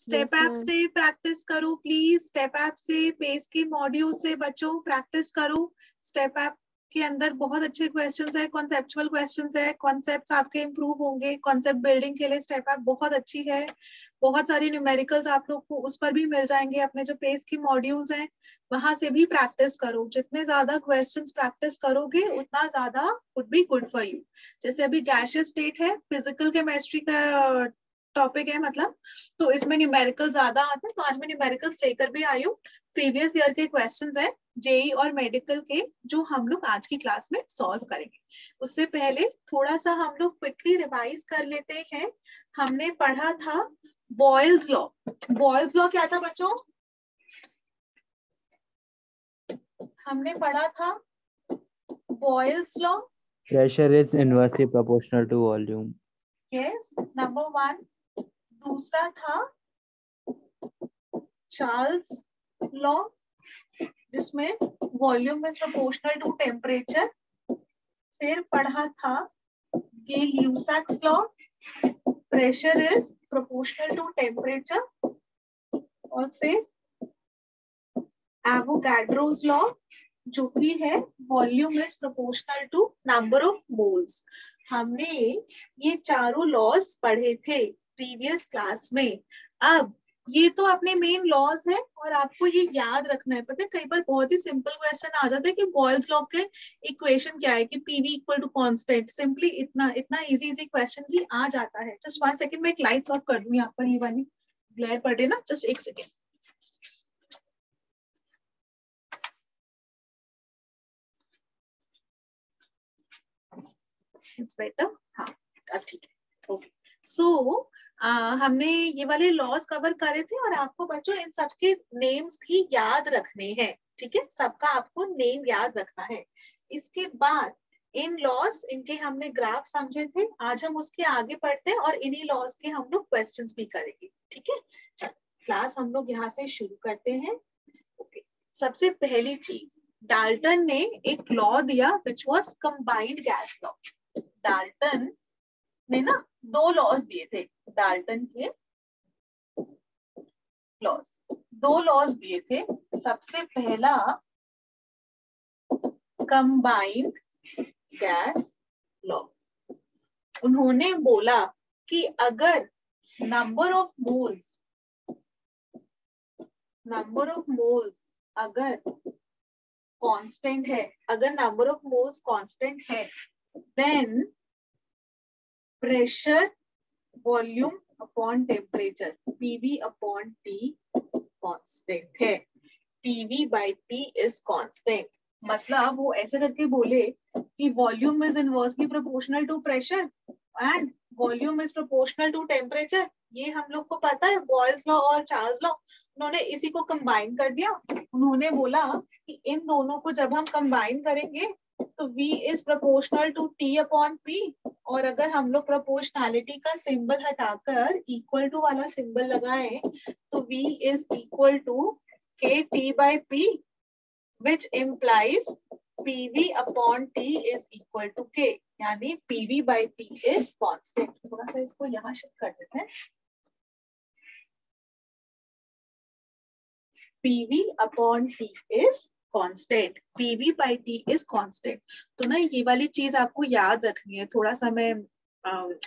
Step app से practice करो please, step app से, पेस के मॉड्यूल से बच्चों प्रैक्टिस करो। स्टेप ऐप के अंदर बहुत अच्छे क्वेश्चंस है, कॉन्सेप्चुअल क्वेश्चंस है, कॉन्सेप्ट्स आपके इंप्रूव होंगे। कॉन्सेप्ट बिल्डिंग के लिए स्टेप ऐप बहुत अच्छी है। बहुत सारी न्यूमेरिकल्स आप लोग को उस पर भी मिल जाएंगे। अपने जो पेस के मॉड्यूल्स हैं वहां से भी प्रैक्टिस करो। जितने ज्यादा क्वेश्चंस प्रैक्टिस करोगे उतना ज्यादा would be good for you. जैसे अभी गैसियस स्टेट है, फिजिकल केमिस्ट्री का टॉपिक है मतलब, तो इसमें न्यूमेरिकल ज्यादा आते हैं, तो आज मैं न्यूमेरिकल्स लेकर भी आई हूँ। प्रीवियस ईयर के क्वेश्चंस है जेई और मेडिकल के, जो हम लोग आज की क्लास में सॉल्व करेंगे। उससे पहले थोड़ा सा हम लोग क्विकली रिवाइज कर लेते हैं। हमने पढ़ा था बॉयल्स लॉ। बॉयल्स लॉ क्या था बच्चों? हमने पढ़ा था Boyle's law. Pressure is inversely proportional to volume. Yes, number 1। दूसरा था चार्ल्स लॉ, जिसमें volume is proportional to temperature. फिर पढ़ा था Gay Lussac's law, pressure is proportional to temperature. और फिर एवोगाड्रोस लॉ, जो कि है volume is proportional to number of moles. हमने ये चारों लॉज पढ़े थे प्रीवियस क्लास में। अब ये तो अपने मेन लॉज है और आपको ये याद रखना है। पता है कई बार बहुत ही सिंपल क्वेश्चन आ जाता है कि बॉयल्स लॉ के इक्वेशन क्या है, कि PV equal to constant. Simply इतना इतना इजी क्वेश्चन भी आ जाता है। जस्ट 1 सेकंड में एक लाइट्स ऑफ कर दूं, यहाँ पर ये वाली ग्लेयर पड़ रही है ना, जस्ट 1 सेकंड। इट्स बेटर, हाँ अब ठीक है, ओके। सो हमने ये वाले लॉज कवर करे थे और आपको बच्चों इन सबके नेम्स भी याद रखने हैं, ठीक है? सबका आपको नेम याद रखना है। इसके बाद इन लॉज, इनके हमने ग्राफ समझे थे, आज हम उसके आगे पढ़ते हैं और इन्हीं लॉज के हम लोग क्वेश्चंस भी करेंगे, ठीक है? चलो क्लास हम लोग यहाँ से शुरू करते हैं। ओके, सबसे पहली चीज, डाल्टन ने एक लॉ दिया which was combined gas law. Dalton ने ना 2 लॉज दिए थे। डाल्टन के लॉज, 2 लॉज दिए थे। सबसे पहला कंबाइंड गैस लॉ। उन्होंने बोला कि अगर नंबर ऑफ मोल्स अगर कांस्टेंट है, अगर नंबर ऑफ मोल्स कांस्टेंट है, then pressure volume upon temperature PV upon T constant है। PV by T is constant. मतलब वो ऐसे करके बोले कि volume is inversely proportional to pressure and volume is proportional to temperature. ये हम लोग को पता है, बॉयल्स लॉ और चार्ल्स लॉ। उन्होंने इसी को कंबाइन कर दिया। उन्होंने बोला कि इन दोनों को जब हम कंबाइन करेंगे तो V is proportional to T upon P। और अगर हम लोग प्रोपोर्शनैलिटी का सिंबल हटाकर इक्वल टू वाला सिंबल लगाएं तो V is equal to KT by P, which implies PV upon T is equal to K, यानी PV by T is constant। थोड़ा सा इसको यहाँ शिफ्ट कर देते हैं। PV upon T is constant, PV by T is constant। तो ना ये वाली चीज आपको याद रखनी है। थोड़ा सा मैं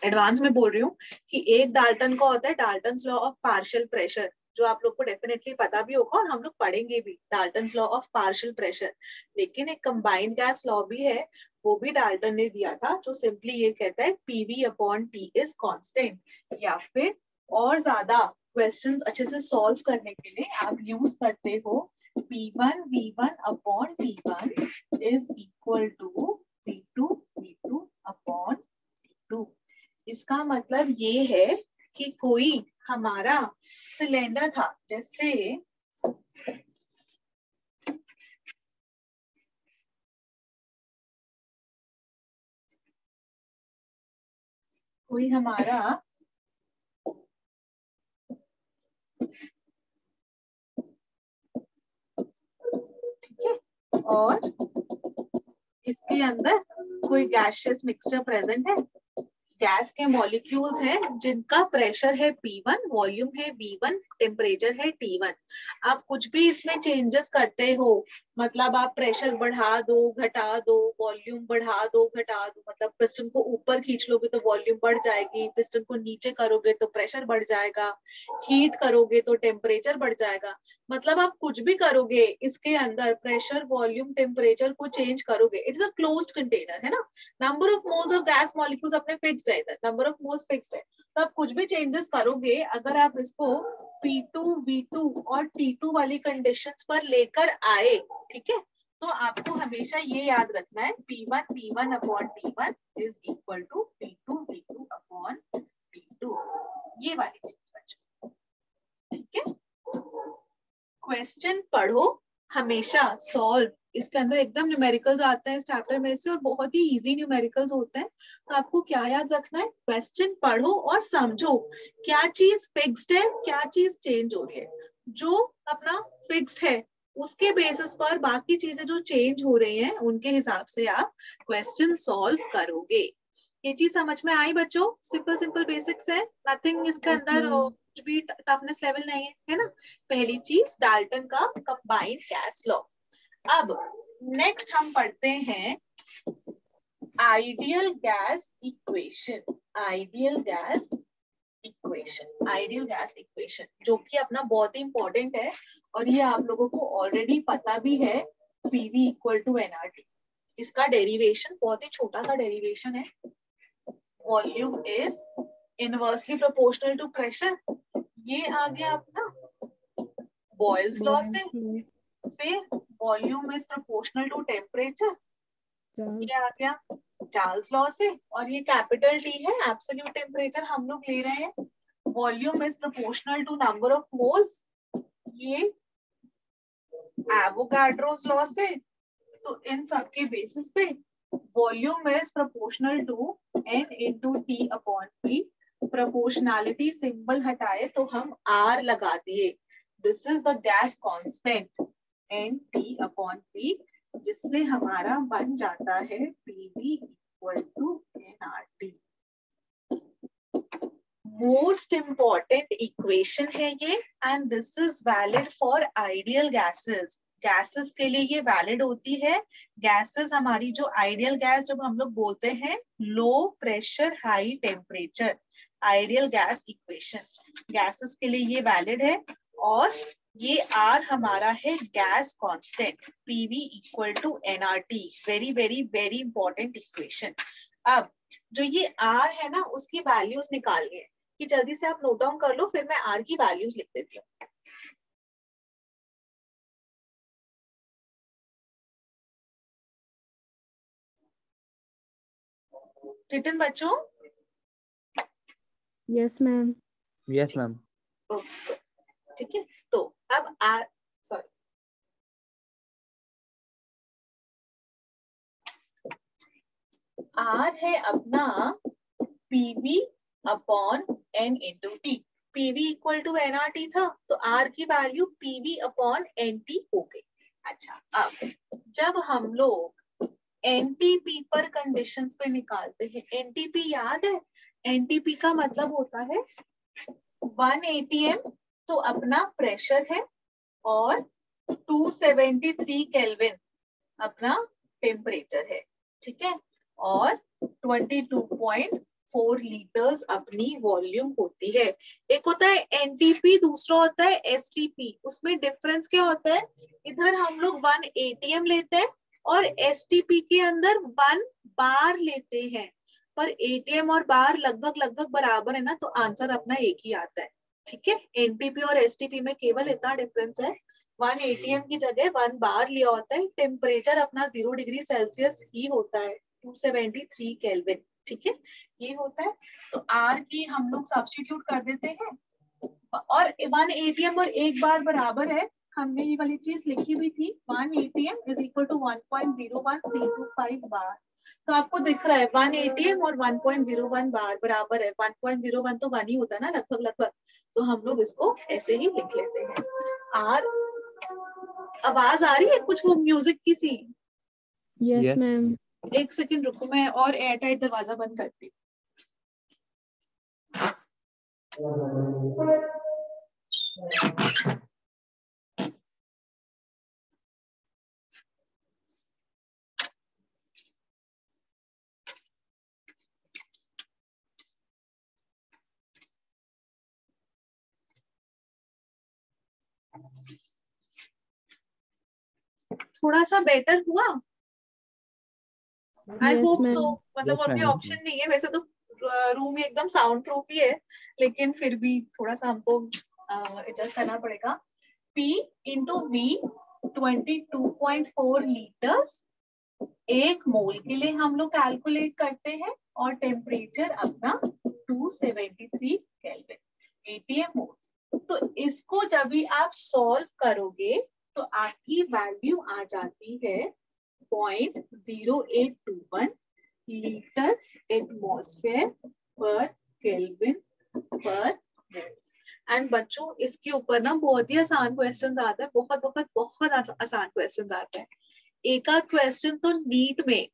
एडवांस में बोल रही हूँ कि एक डाल्टन का होता है Dalton's law of partial pressure, जो आप लोग को डेफिनेटली पता भी होगा और हम लोग पढ़ेंगे भी, Dalton's law of partial pressure. लेकिन एक कंबाइंड गैस लॉ भी है, वो भी डाल्टन ने दिया था, जो सिंपली ये कहता है PV upon T is constant. या फिर और ज्यादा क्वेश्चंस अच्छे से सॉल्व करने के लिए आप यूज करते हो P1 V1 upon T1 is equal to P2 V2 upon P2। इसका मतलब ये है कि कोई हमारा सिलेंडर था, जैसे कोई हमारा ठीक है, और इसके अंदर कोई गैसियस मिक्सचर प्रेजेंट है, गैस के मॉलिक्यूल्स हैं जिनका प्रेशर है P1, वॉल्यूम है V1, टेम्परेचर है T1। आप कुछ भी इसमें चेंजेस करते हो, मतलब आप प्रेशर बढ़ा दो घटा दो, वॉल्यूम बढ़ा दो घटा दो, मतलब पिस्टन को ऊपर खींच लोगे तो वॉल्यूम बढ़ जाएगी, पिस्टन को नीचे करोगे तो प्रेशर बढ़ जाएगा, हीट करोगे तो टेम्परेचर बढ़ जाएगा। मतलब आप कुछ भी करोगे इसके अंदर प्रेशर, वॉल्यूम, टेम्परेचर को चेंज करोगे, इट्स अ क्लोज्ड कंटेनर, है ना। Number of moles of gas molecules अपने फिक्स्ड है, इधर नंबर ऑफ मोल्स फिक्स्ड है, तो आप कुछ भी चेंजेस करोगे, अगर आप इसको P2, V2 और T2 वाली कंडीशंस पर लेकर आए, ठीक है, तो आपको हमेशा ये याद रखना है P1 V1 upon T1 is equal to P2 V2 upon T2, ये वाली चीज बच्चों, ठीक है। क्वेश्चन पढ़ो हमेशा, सॉल्व, इसके अंदर एकदम न्यूमेरिकल्स आते हैं इस चैप्टर में से और बहुत ही इजी न्यूमेरिकल्स होते हैं। तो आपको क्या याद रखना है, क्वेश्चन पढ़ो और समझो क्या चीज फिक्स्ड है, क्या चीज चेंज हो रही है। जो अपना फिक्स्ड है उसके बेसिस पर बाकी चीजें जो चेंज हो रही हैं उनके हिसाब से आप क्वेश्चन सॉल्व करोगे। ये चीज समझ में आई बच्चों? सिंपल सिंपल बेसिक्स है, नथिंग इसके अंदर कुछ भी टफनेस लेवल नहीं है ना। पहली चीज डाल्टन का कंबाइंड गैस लॉ। अब नेक्स्ट हम पढ़ते हैं ideal gas equation. Ideal gas equation, ideal gas equation जो कि अपना बहुत ही इंपॉर्टेंट है और ये आप लोगों को ऑलरेडी पता भी है, PV इक्वल टू nRT। इसका डेरिवेशन बहुत ही छोटा सा डेरिवेशन है, volume is inversely proportional to pressure. ये आ गया अपना बॉयल्स लॉ से, फिर volume is proportional to temperature, ये आ गया चार्ल्स लॉ से, और ये कैपिटल T है, एब्सोल्यूट टेम्परेचर हम लोग ले रहे हैं, volume is proportional to number of moles, ये एवोगाड्रोस लॉ से। तो इन सब के बेसिस पे volume is proportional to N into T upon P। Proportionality symbol हटाए तो हम R लगा दिए, this is the gas constant NT upon P, जिससे हमारा बन जाता है PV equal to nRT। Most important equation है ये, and this is valid for ideal gases. Gases के लिए ये वैलिड होती है। गैसेस हमारी जो आइडियल गैस, जब हम लोग बोलते हैं low pressure high temperature, ideal gas equation gases के लिए ये वैलिड है। और ये R हमारा है gas constant, PV equal to nRT। Very very very important equation. अब जो ये R है ना, उसकी वैल्यूज निकालनी है, कि जल्दी से आप नोट डाउन कर लो, फिर मैं R की वैल्यूज लिख देती हूँ। रिटन बच्चों? Yes ma'am. Yes ma'am. ठीक है, तो अब R, सॉरी, R है अपना PV upon N into T। PV equal to nRT था, तो R की वैल्यू PV अपॉन NT हो गई। अच्छा, अब जब हम लोग NTP पर कंडीशंस पे निकालते हैं, NTP याद है? NTP का मतलब होता है 1 atm, तो अपना प्रेशर है, और 273 केल्विन अपना टेम्परेचर है, ठीक है, और 22.4 लीटर्स अपनी वॉल्यूम होती है। एक होता है NTP, दूसरा होता है STP। उसमें डिफरेंस क्या होता है, इधर हम लोग 1 atm लेते हैं और STP के अंदर 1 बार लेते हैं, पर ATM और बार लगभग लगभग बराबर है ना, तो आंसर अपना एक ही आता है, ठीक है। NTP और STP में केवल इतना डिफरेंस है, 1 atm की जगह 1 बार लिया होता है, टेम्परेचर अपना 0 डिग्री सेल्सियस ही होता है, 273 केल्विन, ठीक है, ये होता है। तो R की हम लोग सब्स्टिट्यूट कर देते हैं, और 1 atm और 1 बार बराबर है, हमने ये वाली चीज लिखी हुई थी, 1 atm इज इक्वल टू 1.01325 बार। तो आपको दिख रहा है 1 atm और 1.01 बार बराबर है, 1.01 तो 1 ही होता है ना लगभग लगभग, तो हम लोग इसको ऐसे ही लिख लेते हैं। R, आवाज आ रही है कुछ वो म्यूजिक की सी? Yes ma'am. एक सेकंड रुको, मैं और एयर टाइट दरवाजा बंद करती हूँ। थोड़ा सा बेटर हुआ? आई Yes, होप ma'am. सो। मतलब Yes, और कोई ma'am. ऑप्शन नहीं है वैसे तो, रूम एकदम साउंड प्रूफ ही है, लेकिन फिर भी थोड़ा सा हमको एडजस्ट करना पड़ेगा। P इंटू V 22.4 लीटर्स एक मोल के लिए हम लोग कैलकुलेट करते हैं, और टेम्परेचर अपना 273 केल्विन ATM मोल। तो इसको जब भी आप सॉल्व करोगे तो आपकी वैल्यू आ जाती है 0.0821 litre atmosphere per kelvin per mole. And बच्चों इसके ऊपर ना बहुत ही आसान क्वेश्चन आता है, बहुत बहुत बहुत आसान क्वेश्चन आता है। एक आध क्वेश्चन तो नीट में,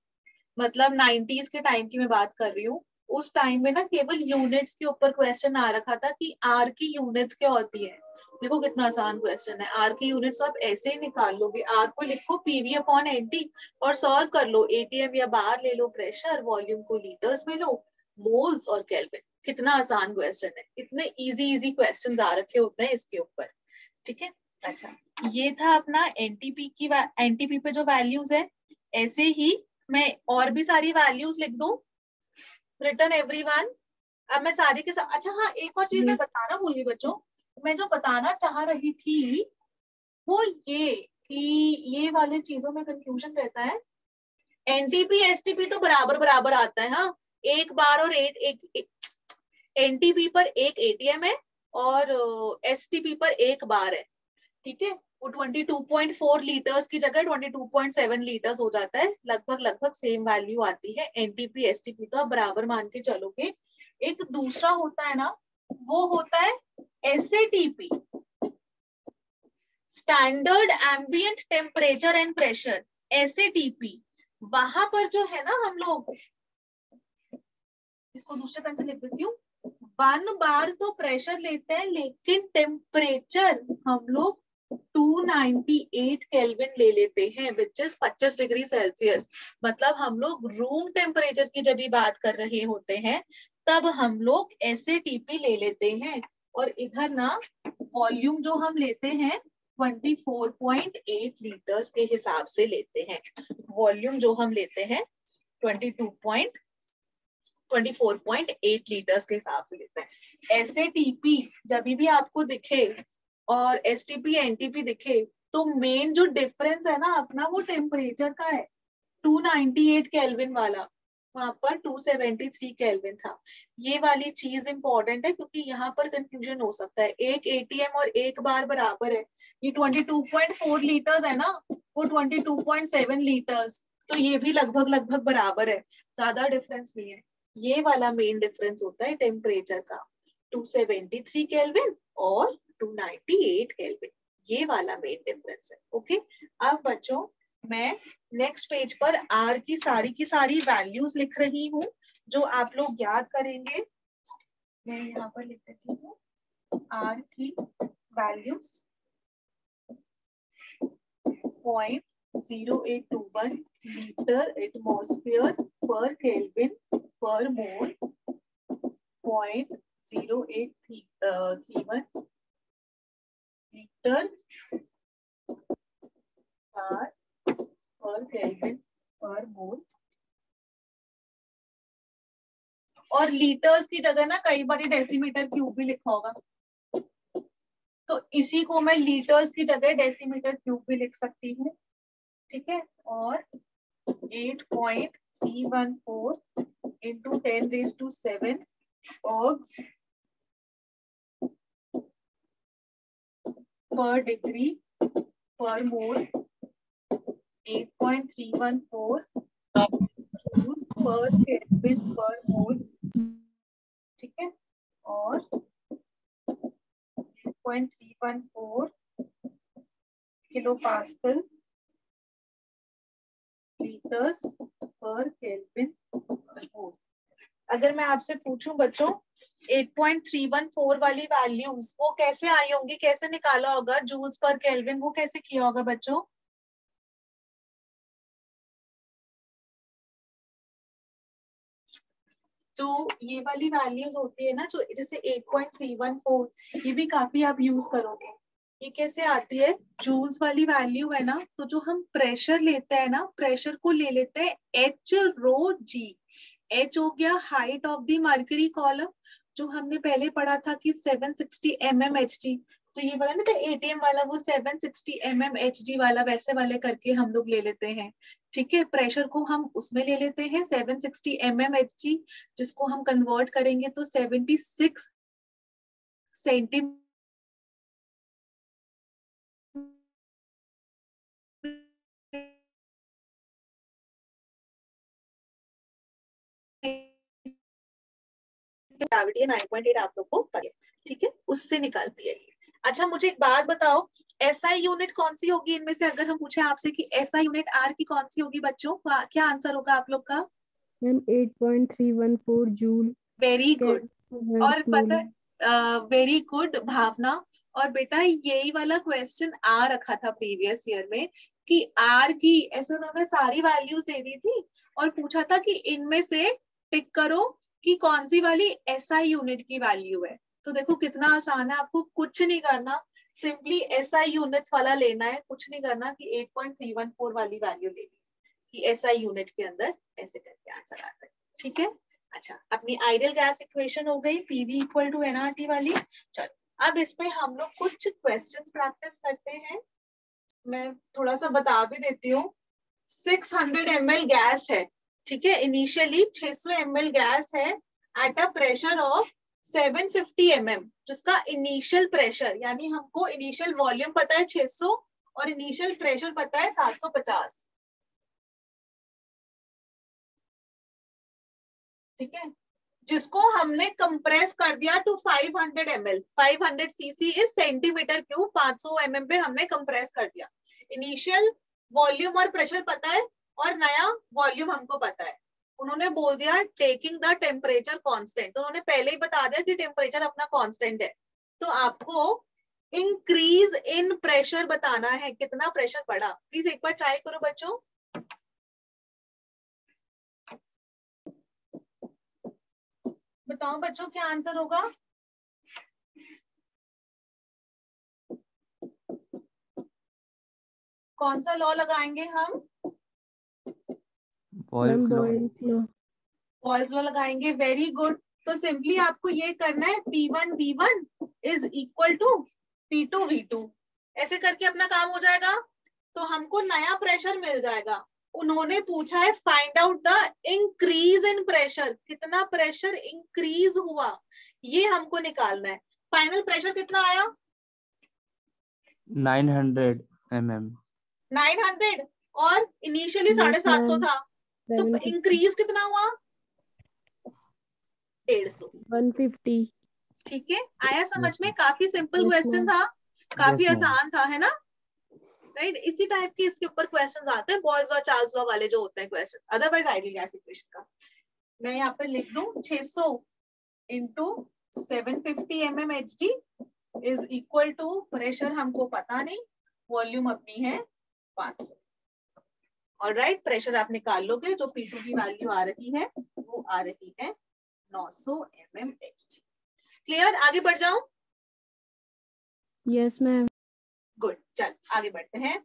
मतलब 90s के टाइम की मैं बात कर रही हूँ, उस टाइम में ना केवल यूनिट्स के ऊपर क्वेश्चन आ रखा था कि आर की यूनिट्स क्या होती है। देखो कितना आसान क्वेश्चन है। आर की यूनिट्स आप ऐसे ही निकाल लोगे, आर को लिखो पीवी अपॉन एनटी और सॉल्व कर लो। एटीएम या बार ले लो, प्रेशर, वॉल्यूम को लीटर्स में लो, मोल्स और केल्विन। कितना आसान क्वेश्चन है, इतने इजी क्वेश्चन आ रखे होते हैं इसके ऊपर। ठीक है, अच्छा ये था अपना एनटीपी की, एनटीपी पे जो वैल्यूज है। ऐसे ही मैं और भी सारी वैल्यूज लिख दूं, रिटर्न एवरीवन। अब मैं सारी के साथ, अच्छा हाँ एक और चीज मैं बताना भूल गई बच्चों, मैं जो बताना चाह रही थी वो ये कि ये वाले चीजों में कंफ्यूजन रहता है। एनटीपी एसटीपी तो बराबर बराबर आता है, हाँ एक बार और एनटीपी पर एक एटीएम है और एसटीपी पर एक बार है। ठीक है, वो 22.4 लीटर्स की जगह 22.7 लीटर्स हो जाता है, लगभग सेम वैल्यू आती है। एनटीपी एसटीपी तो आप बराबर मान के चलोगे। एक दूसरा होता है ना, वो होता है SATP, standard ambient temperature and pressure. SATP वहां पर जो है ना, हम लोग इसको दूसरे पेन से लिख देती हूँ। 1 बार तो प्रेशर लेते हैं, लेकिन टेम्परेचर हम लोग 298 केल्विन ले लेते हैं, विच इज 25 डिग्री सेल्सियस। मतलब हम लोग रूम टेम्परेचर की जब भी बात कर रहे होते हैं तब हम लोग एसएटीपी ले लेते हैं। और इधर ना वॉल्यूम जो हम लेते हैं 24.8 लीटर्स के हिसाब से लेते हैं। वॉल्यूम जो हम लेते हैं 24.8 लीटर्स के हिसाब से लेते हैं। एसएटीपी जब भी आपको दिखे और एसटीपी एनटीपी दिखे तो मेन जो डिफरेंस है ना अपना, वो टेम्परेचर का है। 298 केल्विन वाला, वहां पर 273 केल्विन था। ये वाली चीज इंपॉर्टेंट है क्योंकि यहाँ पर कंफ्यूजन हो सकता है। एक एटीएम और एक बार बराबर है, ये 22.4 लीटर्स है ना, वो 22.7 लीटर्स, तो ये भी लगभग बराबर है, ज्यादा डिफरेंस नहीं है। ये वाला मेन डिफरेंस होता है टेम्परेचर का, 273 केल्विन और 298 केल्विन, ये वाला मेन डिफरेंस है। ओके, अब बच्चों मैं नेक्स्ट पेज पर आर की सारी वैल्यूज लिख रही हूँ जो आप लोग याद करेंगे। मैं यहाँ पर लिख देती हूँ आर की values 0.0821 litre atmosphere per kelvin per मोल, 0.0831 लीटर बार पर केल्विन पर मोल। और लीटर्स की जगह ना कई बार डेसीमीटर क्यूब भी लिखा होगा, तो इसी को मैं लीटर्स की जगह डेसीमीटर क्यूब भी लिख सकती हूँ। ठीक है, और 8.314 into 10⁻⁷ ergs per degree per mole, 8.314 joules per Kelvin per mole। ठीक है, और 8.314 किलो पास्कल लीटर्स पर केल्विन पर मोल। अगर मैं आपसे पूछूं बच्चों 8.314 वाली वैल्यूज वो कैसे आई होंगी, कैसे निकाला होगा जूल्स पर केल्विन, वो कैसे किया होगा बच्चों? जो ये वाली वैल्यूज होती है ना, जो जैसे 8.314, ये भी काफी आप यूज करोगे। ये कैसे आती है? जूल्स वाली वैल्यू है ना, तो जो हम प्रेशर लेते हैं ना, प्रेशर को ले लेते हैं एच रो जी। एच हो गया height of the mercury column, जो हमने पहले पढ़ा था कि 760 mmHg। तो ये वाला ना था एटीएम वाला, वो 760 mmHg वाला, वैसे वाले करके हम लोग ले लेते हैं। ठीक है, प्रेशर को हम उसमें ले लेते हैं 760 mmHg, जिसको हम कन्वर्ट करेंगे तो 76 सेंटीमीटर ग्रेविटी 9.8 आप लोग को पता है। ठीक है, उससे निकालती है ये। अच्छा मुझे एक बात बताओ, एसआई यूनिट कौन सी होगी इनमें से? अगर हम पूछे आपसे कि एसआई यूनिट आर की कौन सी होगी बच्चों, क्या आंसर होगा आप लोग का? Ma'am 8.314 joule. Very good. और पता है, वेरी गुड भावना। और बेटा यही वाला क्वेश्चन आ रखा था प्रीवियस ईयर में कि आर की ऐसे उन्होंने सारी वैल्यूज दे दी थी और पूछा था कि इनमें से टिक करो कि कौन सी वाली एसआई यूनिट की वैल्यू है। तो देखो कितना आसान है, आपको कुछ नहीं करना, सिंपली एसआई यूनिट्स वाला लेना है, कुछ नहीं करना कि 8.314 वाली वैल्यू लेनी कि एसआई यूनिट के अंदर ऐसे करके आंसर आता है। ठीक है, अच्छा अपनी आइडियल गैस इक्वेशन हो गई पीवी इक्वल टू एनआरटी वाली। चलो अब इसमें हम लोग कुछ क्वेश्चंस प्रैक्टिस करते हैं। मैं थोड़ा सा बता भी देती हूँ। 600 ml गैस है, ठीक है, इनिशियली 600 ml गैस है at a pressure of 750 mm, जिसका इनिशियल प्रेशर, यानी हमको इनिशियल वॉल्यूम पता है 600 और इनिशियल प्रेशर पता है 750। ठीक है, जिसको हमने कंप्रेस कर दिया to 500 ml। 500 cc is centimetre cube, 500 mm पे हमने कंप्रेस कर दिया। इनिशियल वॉल्यूम और प्रेशर पता है और नया वॉल्यूम हमको पता है। उन्होंने बोल दिया टेकिंग द टेम्परेचर कांस्टेंट, तो उन्होंने पहले ही बता दिया कि टेम्परेचर अपना कांस्टेंट है। तो आपको इंक्रीज इन प्रेशर बताना है, कितना प्रेशर बढ़ा। प्लीज एक बार ट्राई करो बच्चों। बताओ बच्चों क्या आंसर होगा? कौन सा लॉ लगाएंगे हम? Boyle's law. बॉयल्स लॉ लगाएंगे, वेरी गुड। तो सिंपली आपको ये करना है P1 V1 is equal to P2 V2, ऐसे करके अपना काम हो जाएगा। तो हमको नया प्रेशर मिल जाएगा। उन्होंने पूछा है find out the increase in pressure, कितना प्रेशर इंक्रीज हुआ ये हमको निकालना है। फाइनल प्रेशर कितना आया? 900 mm। 900 और इनिशियली 750 था, तो इंक्रीज कितना हुआ? 150। 150। ठीक है, आया समझ में? काफी सिंपल क्वेश्चन था, काफी Yes, ma'am. आसान था, है ना? राइट, इसी टाइप के इसके ऊपर क्वेश्चंस आते हैं, बॉयल्स लॉ चार्ल्स लॉ वाले जो होते हैं question. Otherwise ideal gas equation का मैं यहाँ पर लिख दूं 600 into 750 mmHg is equal to, pressure हमको पता नहीं, वॉल्यूम अपनी है 500। ऑलराइट, प्रेशर आप निकाल लोगे, जो P2 की वैल्यू आ रही है वो आ रही है 900 mmHg। क्लियर? आगे बढ़ जाऊं? Yes ma'am. गुड, चल आगे बढ़ते हैं।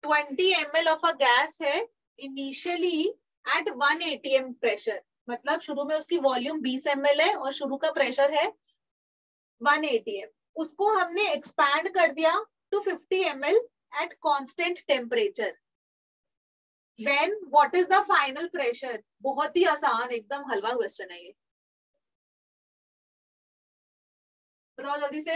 Twenty ml of a gas है इनिशियली एट 1 atm प्रेशर, मतलब शुरू में उसकी वॉल्यूम 20 ml है और शुरू का प्रेशर है 1 atm। उसको हमने एक्सपैंड कर दिया to 50 ml at constant temperature. Then what is the final pressure? बहुत ही आसान, एकदम हलवा क्वेश्चन है ये, बताओ जल्दी से।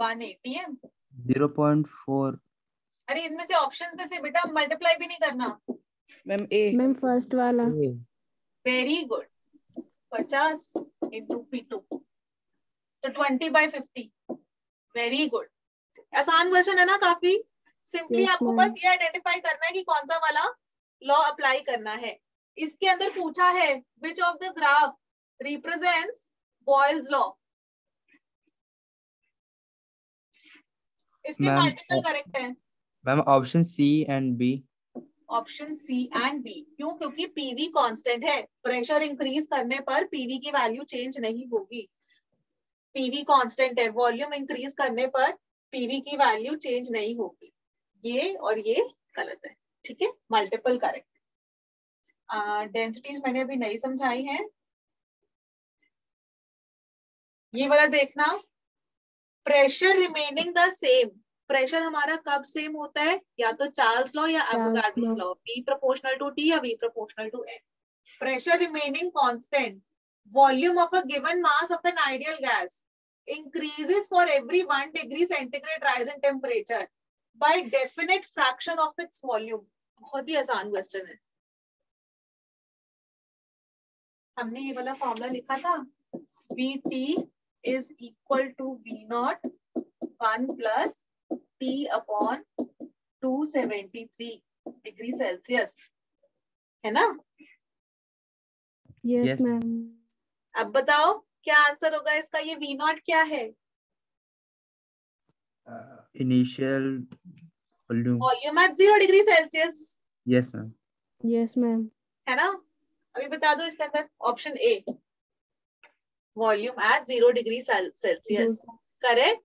One ATM 0.4। अरे इनमें से ऑप्शन में से बेटा मल्टीप्लाई भी नहीं करना। मैम ए। मैम फर्स्ट वाला। ए। वेरी गुड, 50 इंटू P2 तो 20/50। वेरी गुड, आसान क्वेश्चन है ना काफी। सिंपली Yes, आपको ma'am. बस ये आइडेंटिफाई करना है कि कौन सा वाला लॉ अप्लाई करना है। इसके अंदर पूछा है which of the graph represents Boyle's law. इसके मैम मल्टीपल करेक्ट है। Ma'am option C and B. Option C and B, क्यों? क्योंकि पीवी कांस्टेंट है, प्रेशर इंक्रीज करने पर पीवी की वैल्यू चेंज नहीं होगी। पीवी कांस्टेंट है, वॉल्यूम इंक्रीज करने पर पीवी की वैल्यू चेंज नहीं होगी। ये और ये गलत है, ठीक है, मल्टीपल करेक्ट। डेंसिटीज मैंने अभी नहीं समझाई है। ये वाला देखना, pressure remaining the same. Pressure हमारा कब सेम होता है? या तो चार्ल्स लॉ या Avogadro's law. Law, P proportional to T या V proportional to N। pressure remaining constant, volume of a given mass of an ideal gas increases for every 1 degree centigrade rise in temperature by definite fraction of its volume। बहुत ही आसान question है। हमने ये वाला formula लिखा था, Vt is equal to V naught 1 plus T upon 273 degree Celsius, है ना? Yes, Yes. ma'am. अब बताओ क्या आंसर होगा इसका? ये V naught क्या है? Initial volume. Volume at 0 degree Celsius, yes ma'am. Yes, ma'am. है ना? अभी बता दो इसके अंदर option A, volume at 0 degree Celsius, correct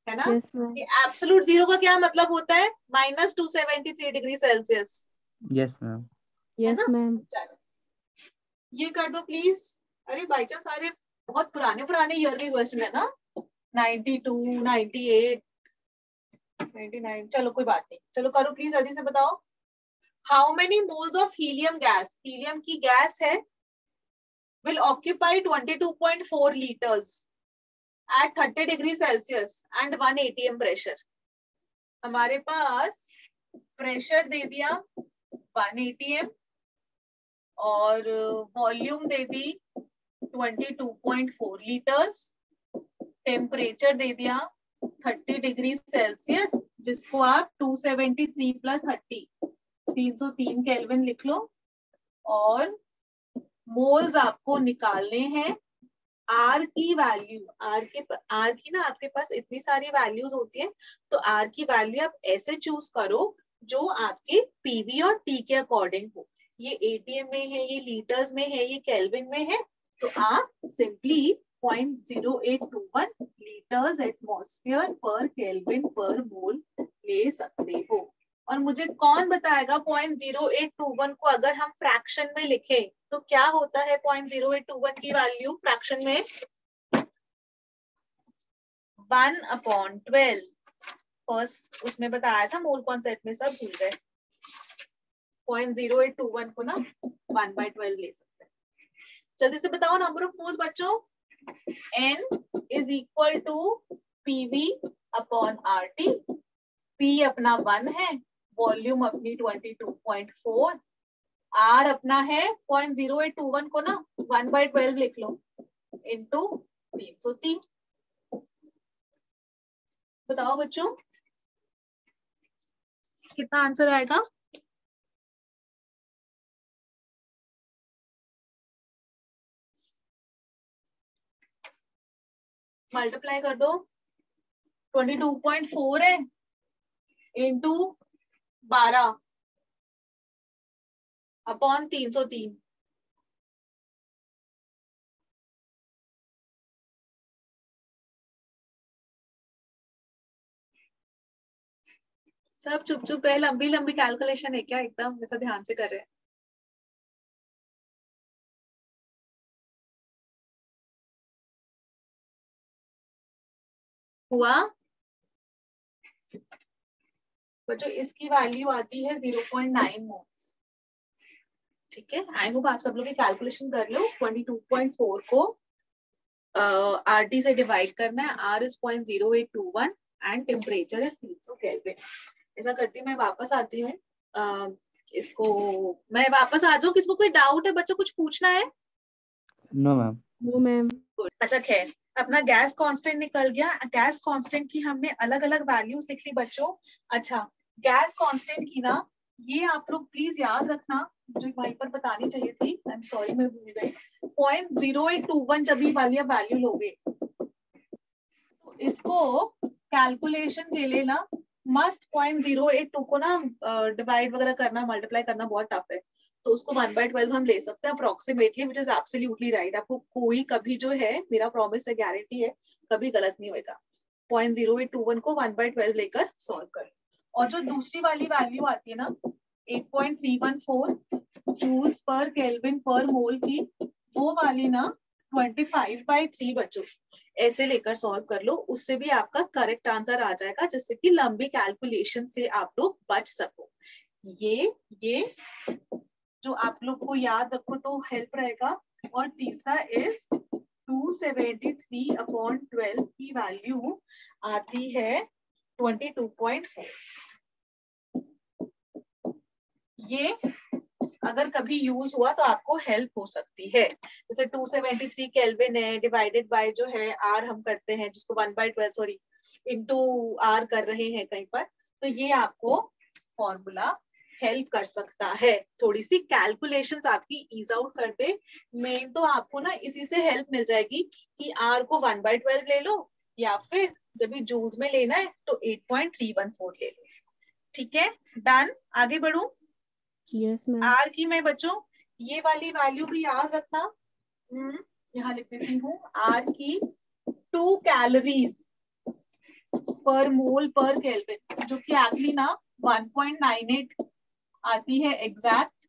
है ना? Yes, ma'am. ये एब्सोल्यूट जीरो का क्या मतलब होता है? -273 डिग्री सेल्सियस, यस मैम। है Yes, ना? ma'am. चलो ये कर दो प्लीज। अरे बाई चांस सारे बहुत पुराने पुराने ईयर के क्वेश्चन है ना, 92, 98, 99। चलो कोई बात नहीं, चलो करो प्लीज, जल्दी से बताओ। How many moles of helium gas, helium की गैस है, will occupy 22.4 liters at 30 degree Celsius and 1 atm pressure। हमारे पास प्रेशर दे दिया 1 atm और वॉल्यूम दे दी 22.4 लीटर्स, टेम्परेचर दे दिया 30 डिग्री सेल्सियस, जिसको आप 273 प्लस 30 303 केल्विन लिख लो, और मोल्स आपको निकालने हैं। आर की वैल्यू, आर की ना आपके पास इतनी सारी वैल्यूज होती है, तो आर की वैल्यू आप ऐसे चूज करो जो आपके पीवी और टी के अकॉर्डिंग हो। ये एटीएम में है, ये लीटर्स में है, ये केल्विन में है, तो आप simply 0.0821 litres atmosphere per kelvin per मोल ले सकते हो। और मुझे कौन बताएगा 0.0821 को अगर हम फ्रैक्शन में लिखें तो क्या होता है? 0.0821 की वैल्यू फ्रैक्शन में 1/12। फर्स्ट उसमें बताया था मोल कॉन्सेप्ट में, सब भूल गए। 0.0821 को ना 1/12 ले सकते हैं। जल्दी से बताओ नंबर ऑफ मोल्स बच्चों। N is equal to PV upon RT। P अपना 1 है, वॉल्यूम अपनी 22.4, R अपना है 0.0821 को ना 1/12 लिख लो इंटू 303। बताओ बच्चों कितना आंसर आएगा? मल्टीप्लाई कर दो, 22.4 है इंटू 12 अपॉन 303। सब चुप चुप है, लंबी लंबी कैलकुलेशन है क्या? एकदम ऐसा ध्यान से कर रहे हैं। हुआ बच्चों, इसकी वैल्यू आती है 0.9 मोल्स। ठीक है, आई होप आप सब लोग कैलकुलेशन कर लो। 22.4 को RT से डिवाइड करना है, R is 0.0821 and temperature is 300 kelvin. ऐसा करती हूँ मैं, वापस आती हूँ इसको मैं वापस आ जाऊं, किसको कोई डाउट है बच्चों, कुछ पूछना है? No ma'am. No ma'am. अच्छा खैर, अपना गैस कांस्टेंट निकल गया। गैस कांस्टेंट की हमने अलग अलग वैल्यूज लिख ली बच्चों। अच्छा, गैस कांस्टेंट की ना, ये आप लोग प्लीज याद रखना, मुझे वहीं पर बतानी चाहिए थी, आई एम सॉरी मैं भूल गई। 0.0821 जब ये वाली वैल्यू लोगे तो इसको कैलकुलेशन के लिए ना मस्ट 0.082 को ना डिवाइड वगैरह करना, मल्टीप्लाई करना बहुत टफ है, तो उसको 1/12 हम ले सकते हैं approximately, which is absolutely right. आपको कोई कभी जो है, मेरा प्रॉमिस है, गारंटी है, कभी गलत नहीं होगा। 0.0821 को 1/12 लेकर सॉल्व कर। और जो दूसरी वाली वैल्यू आती है ना 8.314 जूल्स पर केल्विन पर मोल की, वो वाली ना 25/3 बच्चों ऐसे लेकर सॉल्व कर लो, उससे भी आपका करेक्ट आंसर आ जाएगा, जिससे कि लंबी कैलकुलेशन से आप लोग बच सको। ये जो आप लोग को याद रखो तो हेल्प रहेगा। और तीसरा इज 273/12 की वैल्यू आती है 22.4। ये अगर कभी यूज हुआ तो आपको हेल्प हो सकती है। जैसे 273 केल्विन है, डिवाइडेड बाय जो है आर हम करते हैं, जिसको 1/12 सॉरी इनटू आर कर रहे हैं कहीं पर, तो ये आपको फॉर्मूला हेल्प कर सकता है। थोड़ी सी कैलकुलेशंस आपकी ईज आउट कर दे। मेन तो आपको ना इसी से हेल्प मिल जाएगी कि आर को 1/12 ले लो, या फिर जब भी जूल्स में लेना है तो 8.314 ले लो। ठीक है, डन, आगे बढ़ू। Yes ma'am. आर की मैं बच्चों ये वाली वैल्यू भी याद रखना, यहाँ लिख देती हूँ। आर की 2 calories per mole per kelvin, जो कि एक्चुअली ना 1.98 आती है एग्जैक्ट,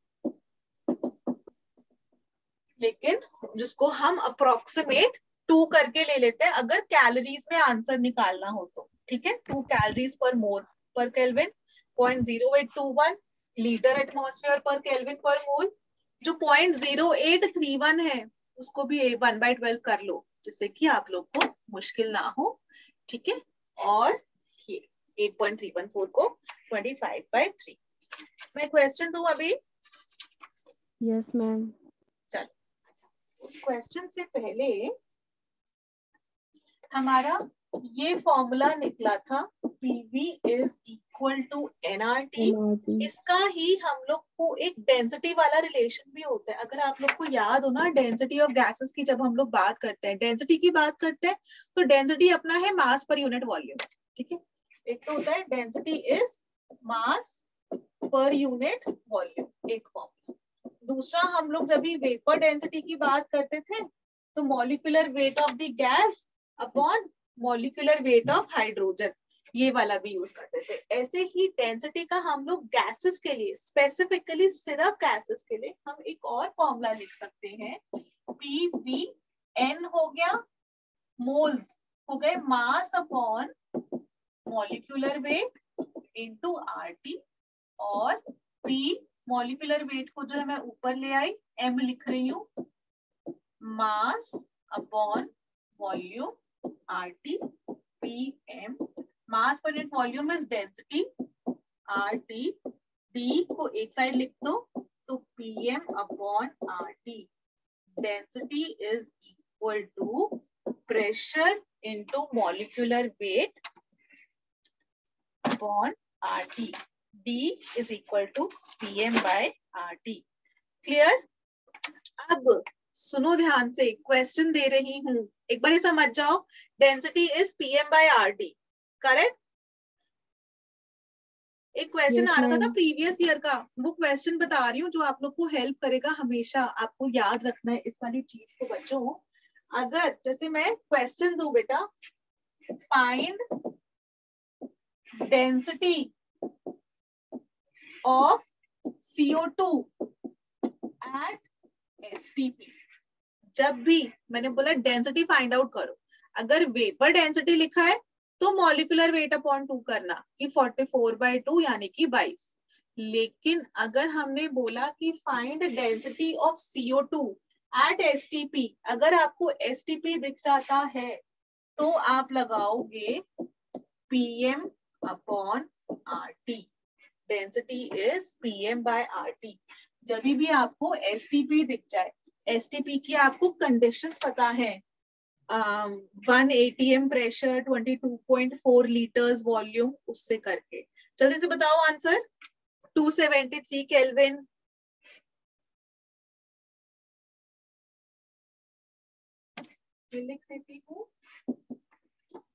लेकिन जिसको हम अप्रोक्सीमेट 2 करके ले लेते हैं अगर कैलोरीज में आंसर निकालना हो तो। ठीक है, 2 calories per mole per kelvin, 0.0821 litre atmosphere per kelvin per mole. जो 0.0831 है उसको भी 1/12 कर लो, जिससे कि आप लोग को मुश्किल ना हो। ठीक है, और ये 8.314 को 25/3। मैं क्वेश्चन दूं अभी? Yes ma'am. चलो, उस क्वेश्चन से पहले हमारा ये फॉर्मूला निकला था, PV is equal to NRT। इसका ही हम लोग को एक डेंसिटी वाला रिलेशन भी होता है। अगर आप लोग को याद हो ना, डेंसिटी ऑफ गैसेस की जब हम लोग बात करते हैं, डेंसिटी की बात करते हैं, तो डेंसिटी अपना है मास पर यूनिट वॉल्यूम। ठीक है, एक तो होता है डेंसिटी इज मास पर यूनिट वॉल्यूम, एक फॉर्मूला। दूसरा, हम लोग जब भी वेपर डेंसिटी की बात करते थे तो molecular weight of the gas upon molecular weight of hydrogen, ये वाला भी यूज करते थे। ऐसे ही डेंसिटी का हम लोग गैसेस के लिए, स्पेसिफिकली सिर्फ गैसेस के लिए, हम एक और फॉर्मूला लिख सकते हैं। PVN हो गया, मोल्स हो गए mass upon molecular weight into RT, और P मॉलिक्यूलर वेट को जो है मैं ऊपर ले आई, M लिख रही हूँ, mass upon volume RT, PM। Mass पर unit volume is density, RT, D को एक साइड लिख दो तो PM upon RT। Density is equal to pressure into molecular weight upon RT। D is equal to PM by RT। Clear? अब सुनो ध्यान से, क्वेश्चन दे रही हूं, एक बार समझ जाओ। Density is PM by RT, correct? एक क्वेश्चन आ रहा था प्रीवियस ईयर का, वो क्वेश्चन बता रही हूँ जो आप लोग को हेल्प करेगा। हमेशा आपको याद रखना है इस वाली चीज को बच्चों। अगर जैसे मैं क्वेश्चन दूं बेटा, find density of CO2 at STP। जब भी मैंने बोला डेंसिटी फाइंड आउट करो, अगर वेपर डेंसिटी लिखा है तो मॉलिक्यूलर वेट अपॉन 2 करना, कि 44/2 यानी कि 22। लेकिन अगर हमने बोला कि find density of CO2 at STP, अगर आपको STP दिख जाता है तो आप लगाओगे PM upon RT। Density is pm by RT। जब भी आपको STP दिख जाए, STP की आपको कंडीशंस पता है, 1 ATM प्रेशर, 22.4 लीटर्स वॉल्यूम, उससे करके जल्दी से बताओ आंसर। 273 केल्विन। लिख देती हूँ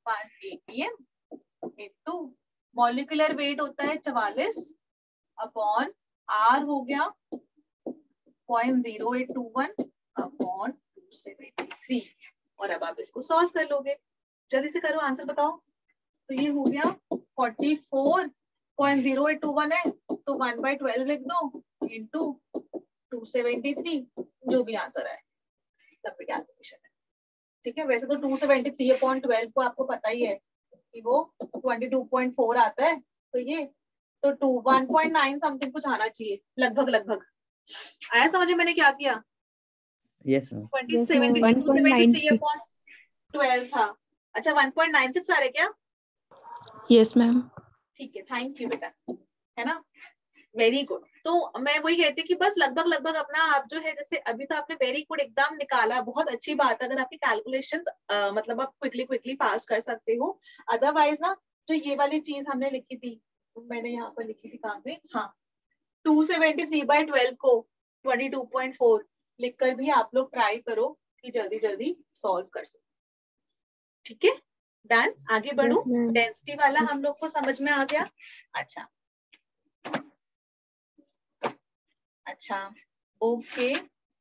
1 ATM इनटू मॉलिक्यूलर वेट होता है 44 अपॉन R हो गया 0.0821 अपॉन 273। और अब आप इसको सॉल्व कर लोगे, जल्दी से करो, आंसर बताओ। तो ये हो गया 44.0821 है, तो 1/12 लिख दो इंटू 273, जो भी आंसर आए सब पे कैलकुलेशन है। ठीक है, वैसे तो 273/12 को आपको पता ही है कि वो 22.4 आता है, तो ये तो 1.9 समथिंग कुछ आना चाहिए, लगभग लगभग। आया समझ में मैंने क्या किया? Yes ma'am. 273/12 था। अच्छा 1.96 आ रहे क्या? Yes ma'am. ठीक है, थैंक यू बेटा, है ना, वेरी गुड। तो मैं वही कहती कि बस लगभग लगभग अपना आप जो है, जैसे अभी तो आपने वेरी गुड एकदम निकाला, बहुत अच्छी बात है। अगर आपकी कैलकुलेशंस मतलब आप क्विकली पास कर सकते हो। अदरवाइज ना, जो ये वाली चीज हमने लिखी थी, मैंने यहाँ पर लिखी थी कहाँ पे, हाँ, 273/12 को 22.4 लिखकर भी आप लोग ट्राई करो कि जल्दी जल्दी सॉल्व कर सको। ठीक है, डन। आगे बढ़ो। डेंसिटी वाला हम लोग को समझ में आ गया। अच्छा ओके।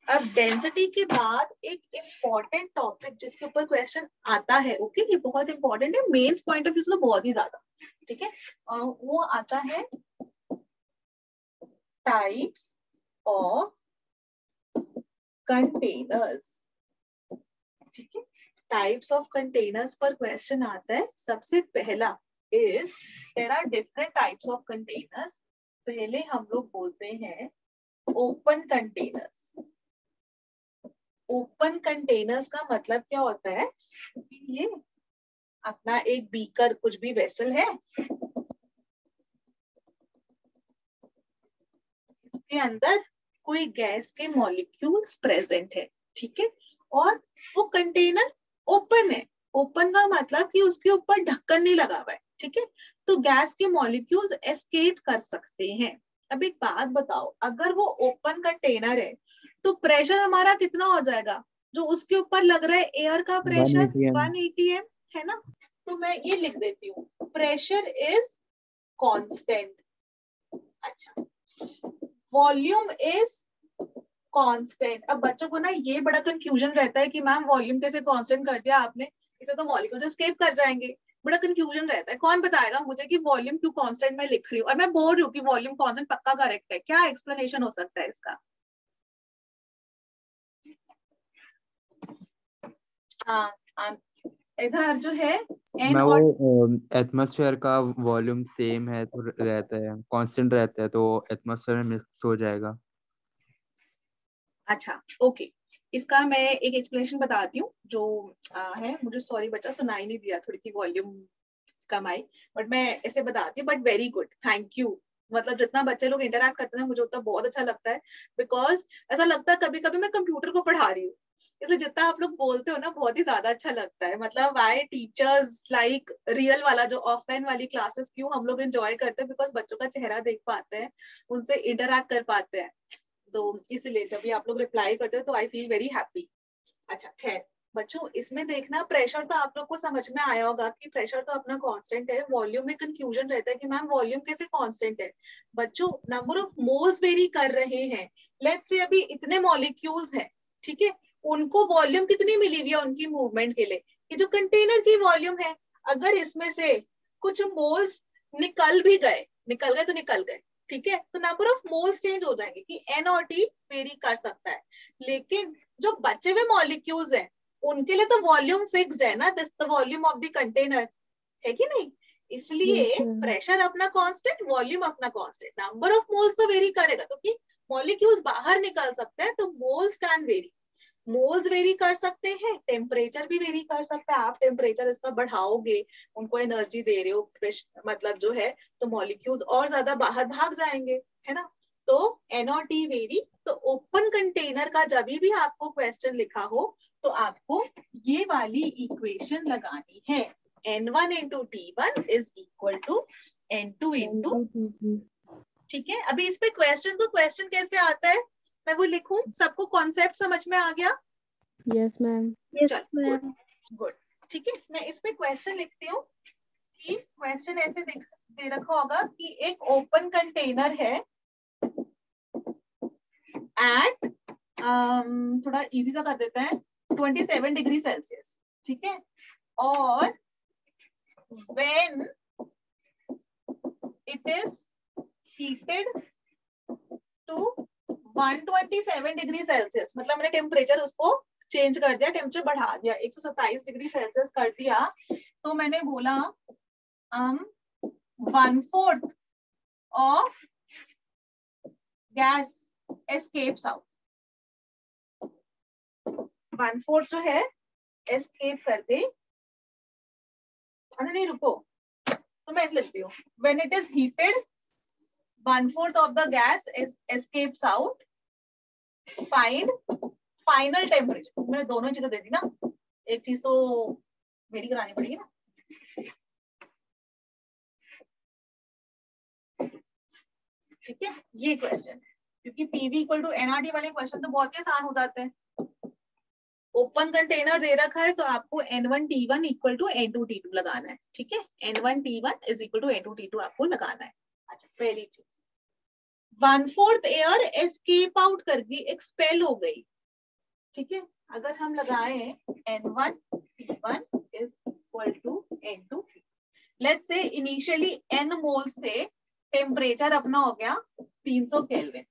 अब डेंसिटी के बाद एक इम्पॉर्टेंट टॉपिक जिसके ऊपर क्वेश्चन आता है, ओके, ये बहुत इंपॉर्टेंट है, मेंस पॉइंट ऑफ व्यू से तो बहुत ही ज्यादा, ठीक है, वो आता है टाइप्स ऑफ कंटेनर्स। ठीक है, टाइप्स ऑफ कंटेनर्स पर क्वेश्चन आता है। सबसे पहला is there are different types of containers. पहले हम लोग बोलते हैं ओपन कंटेनर्स। ओपन कंटेनर्स का मतलब क्या होता है? ये अपना एक बीकर, कुछ भी वेसल है, इसके अंदर कोई गैस के मॉलिक्यूल्स प्रेजेंट है, ठीक है, और वो कंटेनर ओपन है। ओपन का मतलब कि उसके ऊपर ढक्कन नहीं लगा हुआ है, ठीक है, तो गैस के मॉलिक्यूल्स एस्केप कर सकते हैं। अब एक बात बताओ, अगर वो ओपन कंटेनर है तो प्रेशर हमारा कितना हो जाएगा? जो उसके ऊपर लग रहा है एयर का प्रेशर 1 ATM है ना, तो मैं ये लिख देती हूँ, प्रेशर इज कांस्टेंट। अच्छा, वॉल्यूम इज कांस्टेंट। अब बच्चों को ना ये बड़ा कंफ्यूजन रहता है कि मैम वॉल्यूम कैसे कांस्टेंट कर दिया आपने, इसे तो मॉलिक्यूल्स एस्केप कर जाएंगे। बड़ा कंफ्यूजन रहता है। कौन बताएगा मुझे कि वॉल्यूम क्यों कांस्टेंट मैं लिख रही हूँ और मैं बोल रही हूँ कि वॉल्यूम कांस्टेंट पक्का करेक्ट है? क्या एक्सप्लेनेशन हो सकता है इसका? हाँ, इधर जो है मैं वो एटमॉस्फेयर का वॉल्यूम सेम है तो रहता है, कांस्टेंट रहता है, तो एटमॉस्फेयर में मिक्स हो जाएगा। अच्छा ओके, इसका मैं एक एक्सप्लेनेशन बताती हूँ जो है, मुझे सॉरी बच्चा सुनाई नहीं दिया, थोड़ी सी वॉल्यूम कम आई, बट मैं ऐसे बताती हूँ। But very good, thank you. मतलब जितना बच्चे लोग इंटरैक्ट करते हैं मुझे उतना बहुत अच्छा लगता है, बिकॉज ऐसा लगता है कभी कभी मैं कंप्यूटर को पढ़ा रही हूँ, इसलिए जितना आप लोग बोलते हो ना बहुत ही ज्यादा अच्छा लगता है। मतलब आई टीचर्स लाइक रियल वाला जो ऑफलाइन वाली क्लासेस क्यों हम लोग एंजॉय करते हैं, बिकॉज बच्चों का चेहरा देख पाते हैं, उनसे इंटरैक्ट कर पाते हैं, तो इसलिए जब भी आप लोग रिप्लाई करते हो तो आई फील वेरी हैप्पी। अच्छा खैर बच्चों, इसमें देखना प्रेशर तो आप लोग को समझ में आया होगा कि प्रेशर तो अपना कांस्टेंट है। वॉल्यूम में कंफ्यूजन रहता है कि मैम वॉल्यूम कैसे कांस्टेंट है? बच्चों, नंबर ऑफ मोल्स वेरी कर रहे हैं। लेट्स से अभी इतने मॉलिक्यूल्स हैं, ठीक है, उनको वॉल्यूम कितनी मिली हुई है उनकी मूवमेंट के लिए? ये जो कंटेनर की वॉल्यूम है, अगर इसमें से कुछ मोल्स निकल गए तो निकल गए, ठीक है, तो नंबर ऑफ मोल्स चेंज हो जाएंगे कि N और T वेरी कर सकता है। लेकिन जो बचे हुए मॉलिक्यूल्स हैं उनके लिए तो वॉल्यूम फिक्स्ड है ना, this the volume of the container, है कि नहीं? इसलिए प्रेशर अपना कांस्टेंट, वॉल्यूम अपना कांस्टेंट, नंबर ऑफ मोल्स तो वेरी करेगा क्योंकि मॉलिक्यूल्स बाहर निकल सकते हैं, तो moles can very. Moles very कर सकते हैं, टेम्परेचर भी वेरी कर सकता है। आप टेम्परेचर इसका बढ़ाओगे, उनको एनर्जी दे रहे हो, मतलब जो है, तो मॉलिक्यूल्स और ज्यादा बाहर भाग जाएंगे, है ना। तो एन और टी वेरी। तो ओपन कंटेनर का जब भी आपको क्वेश्चन लिखा हो तो आपको ये वाली इक्वेशन लगानी है, N1 into T1 is equal to N2 into, ठीक है। अभी इस पे क्वेश्चन कैसे आता है, मैं वो लिखूं, सबको कॉन्सेप्ट समझ में आ गया? Yes ma'am. Yes ma'am. Good, ठीक है। मैं इस पे क्वेश्चन लिखती हूँ कि क्वेश्चन ऐसे दे रखा होगा कि एक ओपन कंटेनर है एट थोड़ा इजी सा कर देते हैं, 27 डिग्री सेल्सियस, ठीक है। और when it is heated to 127 degree Celsius, मतलब मैंने टेम्परेचर उसको चेंज कर दिया, टेम्परेचर बढ़ा दिया, 127 डिग्री सेल्सियस कर दिया, तो मैंने बोला 1/4 ऑफ गैस एस्केप्स आउट। 1/4 जो है एस्केप कर दे, नहीं रुको, तो मैं ऐसे लिखती हूँ, when it is heated 1/4 of the gas escapes out, find final temperature। मैंने दोनों चीजें दे दी ना, एक चीज तो वेरी करानी पड़ेगी ना, ठीक है। ये क्वेश्चन है, क्योंकि पीवी इक्वल टू एनआरटी वाले क्वेश्चन तो बहुत ही आसान हो जाते हैं। ओपन कंटेनर दे रखा है तो आपको N1 T1 equal to N2 T2 लगाना है, ठीक है। N1 T1 is equal to N2 T2 आपको लगाना है। अच्छा, पहली चीज 1/4 एयर एस्केप आउट कर गई, एक्सपेल हो गई, ठीक है। अगर हम लगाए N1 T1 is equal to N2 T2, let's say initially N moles थे, टेम्परेचर अपना हो गया 300 केल्विन,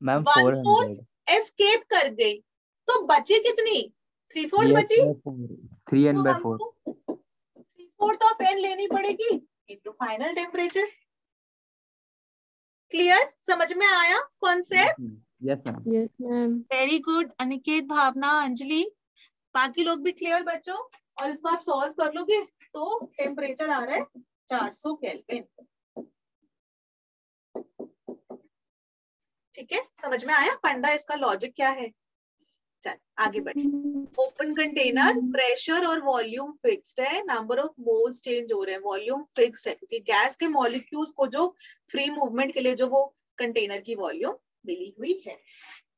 मैम 1/4 एस्केप कर गई, तो बची कितनी? 3/4 बची, 3n/4 3/4 ऑफ n लेनी पड़ेगी इनटू फाइनल टेम्परेचर। क्लियर, समझ में आया concept? Yes ma'am. Yes ma'am. Very good Aniket, Bhavna, Anjali, बाकी लोग भी क्लियर बच्चों। और इसको आप सॉल्व कर लोगे तो टेम्परेचर आ रहा है 400 केल्विन, ठीक है। समझ में आया फंडा, इसका लॉजिक क्या है? चल आगे बढ़े। ओपन कंटेनर, प्रेशर और वॉल्यूम फिक्स्ड है, नंबर ऑफ मोल्स चेंज हो रहे हैं, वॉल्यूम फिक्स्ड है क्योंकि गैस के मॉलिक्यूल्स को जो फ्री मूवमेंट के लिए जो वो कंटेनर की वॉल्यूम मिली हुई है।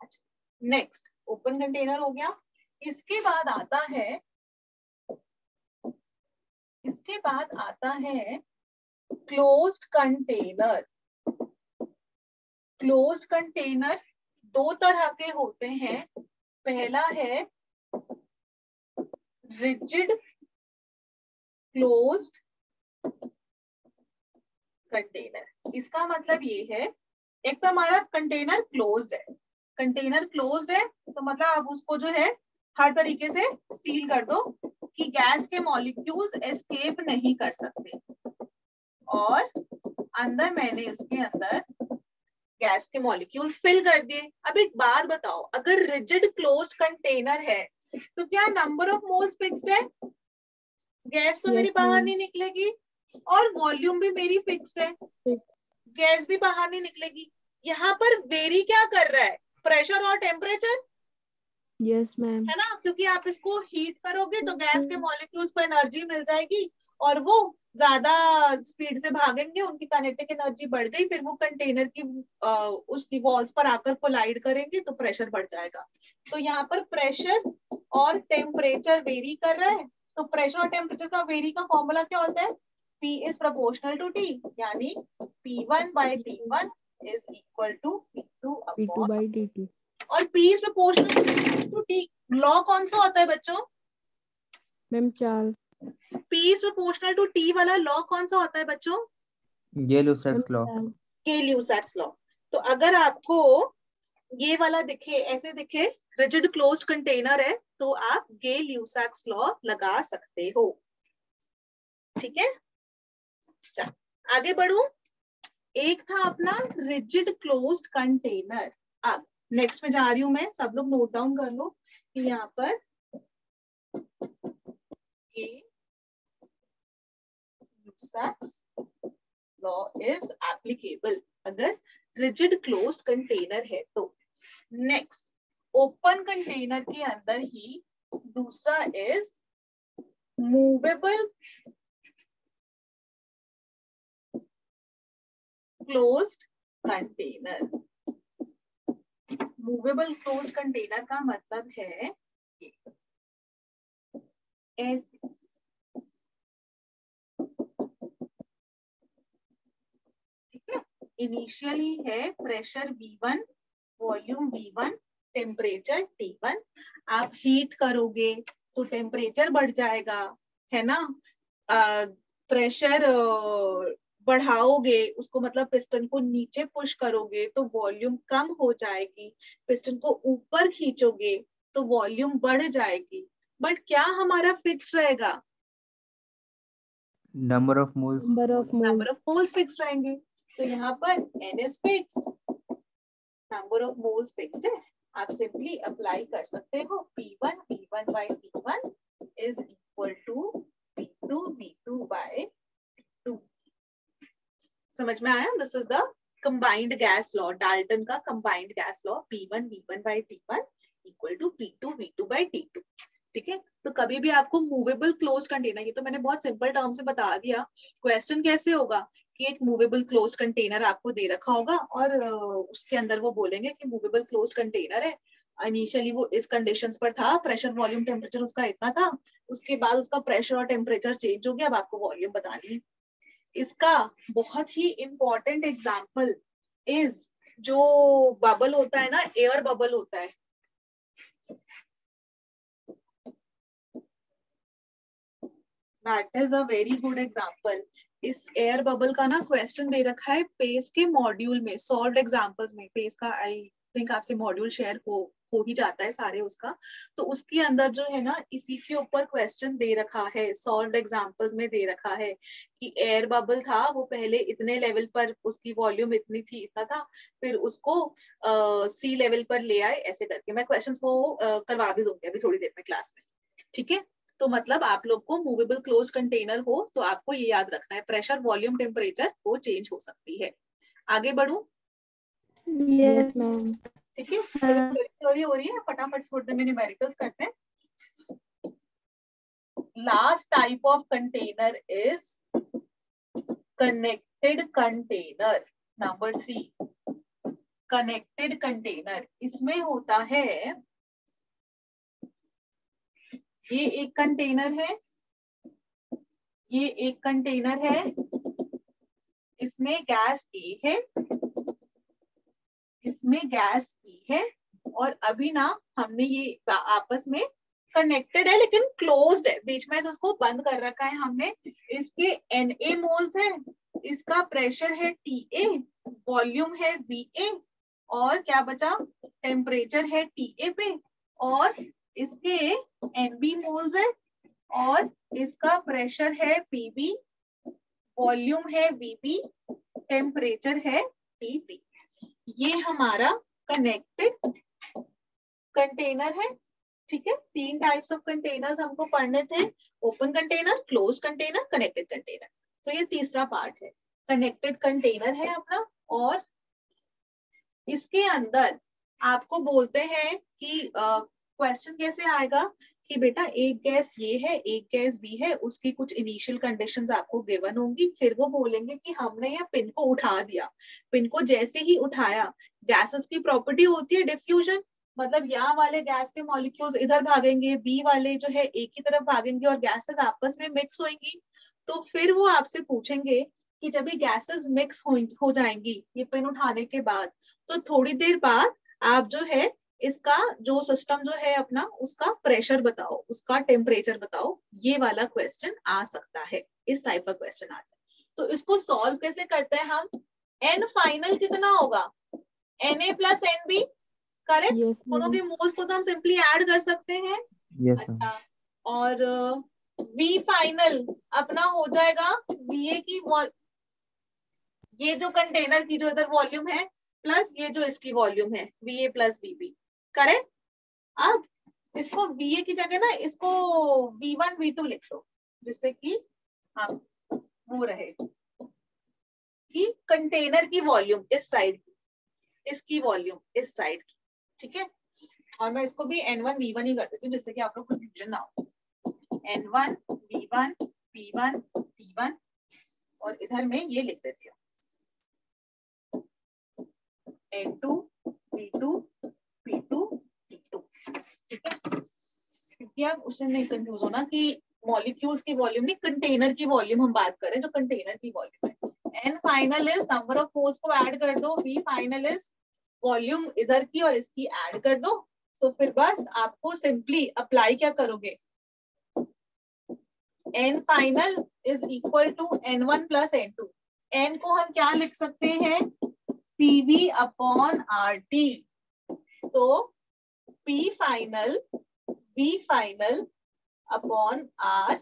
अच्छा, नेक्स्ट ओपन कंटेनर हो गया। इसके बाद आता है क्लोज्ड कंटेनर। क्लोज्ड कंटेनर दो तरह के होते हैं, पहला है रिजिड क्लोज्ड कंटेनर। इसका मतलब ये है, एक तो हमारा कंटेनर क्लोज्ड है, कंटेनर क्लोज्ड है तो मतलब आप उसको जो है हर तरीके से सील कर दो कि गैस के मॉलिक्यूल्स एस्केप नहीं कर सकते, और अंदर मैंने इसके अंदर गैस के मॉलिक्यूल्स फिल कर दिए। अब एक बात बताओ, अगर रिजिड क्लोज्ड कंटेनर है तो क्या नंबर ऑफ मोल्स फिक्स्ड है? गैस तो मेरी बाहर नहीं निकलेगी और वॉल्यूम भी मेरी फिक्स्ड है, गैस भी बाहर नहीं निकलेगी। यहाँ पर वेरी क्या कर रहा है? प्रेशर और टेम्परेचर। Yes ma'am. है ना, क्योंकि आप इसको हीट करोगे तो गैस के मॉलिक्यूल्स को एनर्जी मिल जाएगी और वो ज्यादा स्पीड से भागेंगे, उनकी काइनेटिक एनर्जी बढ़ गई, फिर वो कंटेनर की उसकी वॉल्स पर आकर कोलाइड करेंगे तो प्रेशर बढ़ जाएगा। तो यहाँ पर प्रेशर और टेम्परेचर वेरी कर रहा है, तो प्रेशर और टेम्परेचर का वेरी का फॉर्मूला क्या होता है? P is proportional to T, यानी P1 by T1 is equal to P2 P2 by dt। और P is proportional to T, law कौन सा होता है बच्चों? Ma'am Charles. P is proportional to T वाला लॉ कौन सा होता है बच्चों? Gay-Lussac's law। Gay-Lussac's law. तो अगर आपको ये वाला दिखे, ऐसे दिखे रिजिड क्लोज्ड कंटेनर है, तो आप Gay-Lussac's लॉ लगा सकते हो, ठीक है। चल आगे बढ़ू। एक था अपना रिजिड क्लोज्ड कंटेनर। अब नेक्स्ट में जा रही हूं मैं, सब लोग नोट डाउन कर लो कि यहाँ पर ये लॉ इज एप्लीकेबल अगर रिजिड क्लोज्ड कंटेनर है तो। नेक्स्ट, ओपन कंटेनर के अंदर ही दूसरा is movable closed container. Movable closed container का मतलब है ऐसे, ठीक है। इनिशियली है pressure V1, volume V1, temperature T1। आप हीट करोगे तो टेम्परेचर बढ़ जाएगा, है ना। प्रेशर बढ़ाओगे उसको, मतलब पिस्टन को नीचे पुश करोगे तो वॉल्यूम कम हो जाएगी, पिस्टन को ऊपर खींचोगे तो वॉल्यूम बढ़ जाएगी। बट क्या हमारा फिक्स रहेगा? Number of moles number of moles fix रहेंगे। तो यहाँ पर n is fixed, number of moles fixed है। आप सिंपली अप्लाई कर सकते हो P1 V1 by T1 is equal to P2 V2 by T2। समझ में आया? This is the combined gas law, Dalton का combined gas law. P1 V1 by T1 equal to P2 V2 by T2। ठीक है। तो कभी भी आपको मूवेबल क्लोज कंटेनर, ये तो मैंने बहुत सिंपल टर्म से बता दिया। क्वेश्चन कैसे होगा कि एक मूवेबल क्लोज कंटेनर आपको दे रखा होगा और उसके अंदर वो बोलेंगे कि मूवेबल क्लोज कंटेनर है, इनिशियली वो इस कंडीशंस पर था, प्रेशर वॉल्यूम टेम्परेचर उसका इतना था, उसके बाद उसका प्रेशर और टेम्परेचर चेंज हो गया, अब आपको वॉल्यूम बतानी है। इसका बहुत ही इंपॉर्टेंट एग्जाम्पल इज जो बबल होता है ना, एयर बबल होता है। That is a very good example। इस एयर बबल का ना क्वेश्चन दे रखा है पेस के मॉड्यूल में, सॉल्व्ड एग्जांपल्स में। पेस का आई थिंक आपसे मॉड्यूल शेयर हो ही जाता है सारे उसका, तो उसके अंदर जो है ना इसी के ऊपर क्वेश्चन दे रखा है, सॉल्व्ड एग्जांपल्स में दे रखा है कि एयर बबल था, वो पहले इतने लेवल पर उसकी वॉल्यूम इतनी थी, इतना था, फिर उसको सी लेवल पर ले आए, ऐसे करके। मैं क्वेश्चंस को करवा भी दूंगी अभी थोड़ी देर में क्लास में, ठीक है। तो मतलब आप लोग को मूवेबल क्लोज कंटेनर हो तो आपको ये याद रखना है, प्रेशर वॉल्यूम टेम्परेचर वो चेंज हो सकती है। आगे बढ़ूं? Yes ma'am. ठीक है, थ्योरी हो रही है, फटाफट छोटे में न्यूमेरिकल्स करते हैं। Last type of container is connected container. Number 3, connected container. इसमें होता है, ये एक कंटेनर है, ये एक कंटेनर है, इसमें गैस ए है, इसमें गैस बी है, और अभी ना हमने ये आपस में कनेक्टेड है लेकिन क्लोज्ड है, बीच में से उसको बंद कर रखा है हमने। इसके Na मोल्स है, इसका प्रेशर है TA, वॉल्यूम है VA, और क्या बचा, टेम्परेचर है TA पे, और इसके NB मोल्स है, और इसका प्रेशर है PB, वॉल्यूम है VB, टेम्परेचर है TT। ये हमारा कनेक्टेड कंटेनर है, ठीक है। 3 टाइप्स ऑफ कंटेनर्स हमको पढ़ने थे, open container, close container, connected container. तो ये तीसरा पार्ट है, कनेक्टेड कंटेनर है अपना। और इसके अंदर आपको बोलते हैं कि क्वेश्चन कैसे आएगा कि बेटा एक गैस ये है, एक गैस बी है, उसकी कुछ इनिशियल कंडीशंस आपको गिवन होंगी, फिर वो बोलेंगे कि हमने ये पिन को उठा दिया। पिन को जैसे ही उठाया, गैसेस की प्रॉपर्टी होती है डिफ्यूजन, मतलब यहाँ वाले गैस के मॉलिक्यूल्स इधर भागेंगे, बी वाले जो है एक ही तरफ भागेंगे, और गैसेस आपस में मिक्स होंगी। तो फिर वो आपसे पूछेंगे कि जब ये गैसेस मिक्स हो जाएंगी ये पिन उठाने के बाद, तो थोड़ी देर बाद आप जो है इसका जो सिस्टम जो है अपना, उसका प्रेशर बताओ, उसका टेम्परेचर बताओ। ये वाला क्वेश्चन आ सकता है, इस टाइप का क्वेश्चन आता है। तो इसको सॉल्व कैसे करते हैं हम? एन फाइनल कितना होगा? Na plus NB, correct. दोनों के मोल्स को तो हम सिंपली ऐड कर सकते हैं। अच्छा, और V फाइनल अपना हो जाएगा VA की, ये जो कंटेनर की जो इधर वॉल्यूम है, प्लस ये जो इसकी वॉल्यूम है VA प्लस VB, करेक्ट। अब इसको VA की जगह ना इसको V1 V2 लिख लो, जिससे कि हम वो रहे कि कंटेनर की वॉल्यूम इस साइड की, इसकी वॉल्यूम इस साइड की, ठीक है। और मैं इसको भी N1 V1 ही कर देती हूँ, जिससे कि आप लोग कंफ्यूजन ना हो। N1 V1 P1 P1 और इधर में ये लिख देती हूँ N2 V2 P2 P2, ठीक है। क्योंकि आप उससे नहीं कंफ्यूज होना कि मॉलिक्यूल्स की वॉल्यूम नहीं, कंटेनर की वॉल्यूम हम बात कर रहे हैं, जो कंटेनर की वॉल्यूम है। N final is number of moles को ऐड कर दो, V फाइनल इज वॉल्यूम इधर की और इसकी ऐड कर दो, तो फिर बस आपको सिंपली अप्लाई क्या करोगे, N final is equal to N1 plus N2। N को हम क्या लिख सकते हैं, PV अपॉन RT। तो P final V final upon R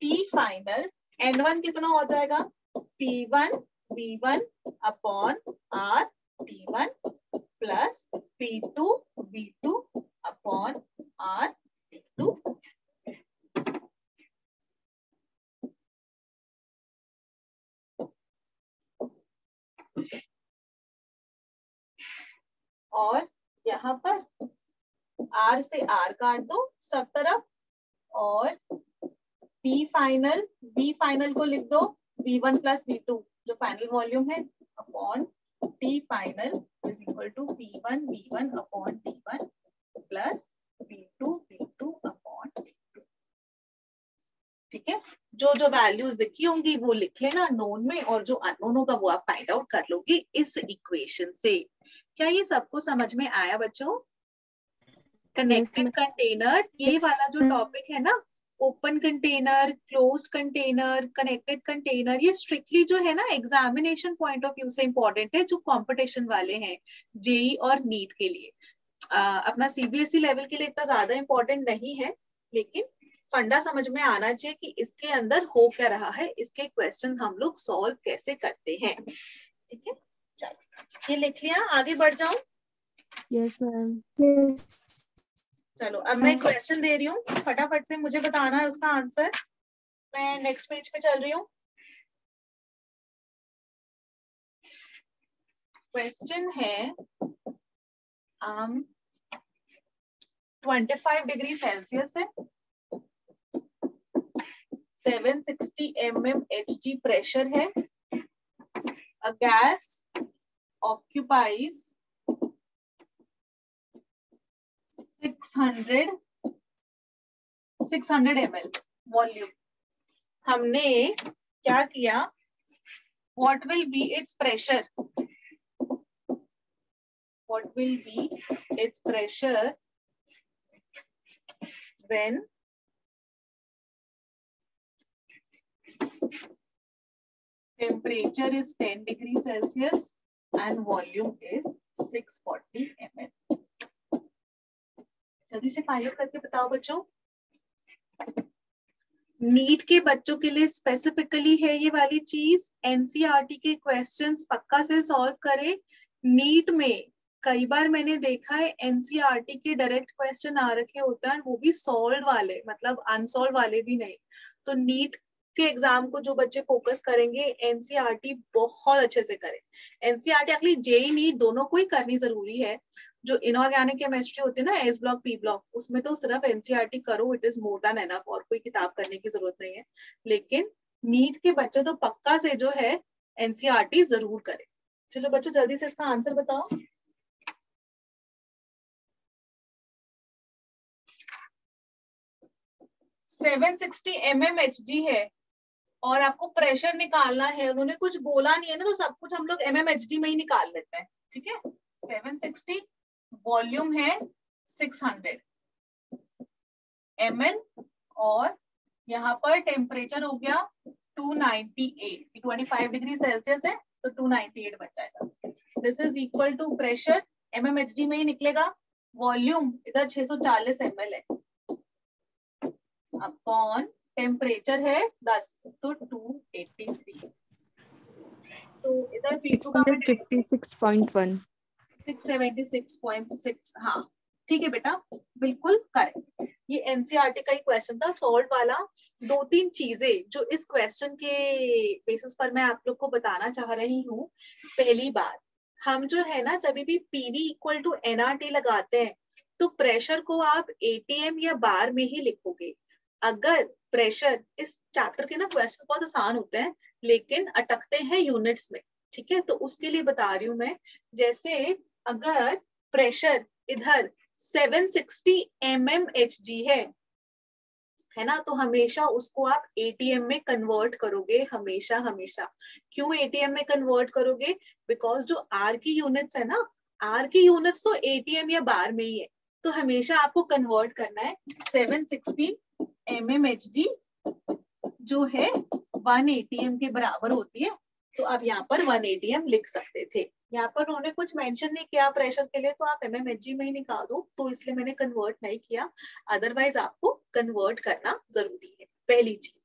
T final, N1 कितना हो जाएगा, P1 V1 upon R T1 plus P2 V2 upon R T2। और यहाँ पर R से R काट दो सब तरफ, और P फाइनल V फाइनल को लिख दो V1 प्लस V2 जो फाइनल वॉल्यूम है, upon T final is equal to P1 V1 upon T1 plus P2 V2 upon T2, ठीक है। जो जो वैल्यूज दिखी होंगी वो लिख लेना नोन में, और जो अननोन होगा वो आप फाइंड आउट कर लोगे इस इक्वेशन से। क्या ये सबको समझ में आया बच्चों? कनेक्टेड कंटेनर, ये वाला जो टॉपिक है ना, open container, closed container, connected container, ये स्ट्रिक्टली जो है ना एग्जामिनेशन पॉइंट ऑफ व्यू से इंपॉर्टेंट है, जो कंपटीशन वाले हैं जेई और नीट के लिए। अपना सीबीएसई लेवल के लिए इतना ज्यादा इंपॉर्टेंट नहीं है, लेकिन फंडा समझ में आना चाहिए कि इसके अंदर हो क्या रहा है, इसके क्वेश्चंस हम लोग सॉल्व कैसे करते हैं, ठीक है। चलो ये लिख लिया, आगे बढ़ जाऊं? Yes ma'am. यस। चलो अब मैं क्वेश्चन दे रही हूँ, फटाफट से मुझे बताना है उसका आंसर। मैं नेक्स्ट पेज पे चल रही हूँ। क्वेश्चन है 25 डिग्री सेल्सियस है, 760 mm Hg प्रेशर है, a gas occupies 600 ml volume. हमने क्या किया, what will be its pressure, what will be its pressure when temperature is 10 degree Celsius and volume is 640 ml। जल्दी से फाइंड आउट करके बताओ बच्चों। नीट के बच्चों के लिए स्पेसिफिकली है ये वाली चीज, एनसीईआरटी के क्वेश्चंस पक्का से सॉल्व करें। नीट में कई बार मैंने देखा है एनसीईआरटी के डायरेक्ट क्वेश्चन आ रखे होते हैं, वो भी सॉल्व वाले, मतलब अनसॉल्व वाले भी नहीं। तो नीट के एग्जाम को जो बच्चे फोकस करेंगे, एनसीईआरटी बहुत अच्छे से करें। एनसीईआरटी एक्चुअली जेई नीट दोनों को ही करनी जरूरी है। जो इनऑर्गेनिक केमिस्ट्री होती है ना, एस ब्लॉक पी ब्लॉक, उसमें तो सिर्फ एनसीईआरटी करो, it is more than enough, और कोई किताब करने की जरूरत नहीं है। लेकिन नीट के बच्चे तो पक्का से जो है एनसीईआरटी जरूर करें। चलो बच्चों जल्दी से इसका आंसर बताओ। सेवन 760 mmHg है और आपको प्रेशर निकालना है, उन्होंने कुछ बोला नहीं है ना, तो सब कुछ हम लोग mmHg में ही निकाल लेते हैं, ठीक है। 760, वॉल्यूम है 600 ml, और यहाँ पर टेम्परेचर हो गया 298, 25 डिग्री सेल्सियस है तो 298 बच जाएगा। This is equal to pressure mmHg में ही निकलेगा, वॉल्यूम इधर 640 ml है, अपॉन टेम्परेचर है 10 तो 283। तो इधर P2 का मैंने 656.1. 676.6, हाँ ठीक है बेटा, बिल्कुल करेक्ट। ये एनसीईआरटी का ही क्वेश्चन था, सॉल्व वाला। दो तीन चीजें जो इस क्वेश्चन के बेसिस पर मैं आप लोग को बताना चाह रही हूँ। पहली बात, हम जो है ना जब भी पीवी इक्वल टू एनआरटी लगाते हैं तो प्रेशर को आप एटीएम या बार में ही लिखोगे। अगर प्रेशर, इस चैप्टर के ना क्वेश्चन बहुत आसान होते हैं लेकिन अटकते हैं यूनिट्स में, ठीक है, तो उसके लिए बता रही हूँ मैं। जैसे अगर प्रेशर इधर 760 mmHg है ना, तो हमेशा उसको आप एटीएम में कन्वर्ट करोगे, हमेशा हमेशा। क्यों एटीएम में कन्वर्ट करोगे? बिकॉज जो आर की यूनिट्स है ना, आर की यूनिट्स तो एटीएम या बार में ही है, तो हमेशा आपको कन्वर्ट करना है। 760 mmHg जो है 1 एटीएम के बराबर होती है, तो आप यहाँ पर 1 एटीएम लिख सकते थे। यहाँ पर उन्होंने कुछ मेंशन नहीं किया प्रेशर के लिए, तो आप mmHg में ही निकाल दो, तो इसलिए मैंने कन्वर्ट नहीं किया। अदरवाइज आपको कन्वर्ट करना जरूरी है, पहली चीज।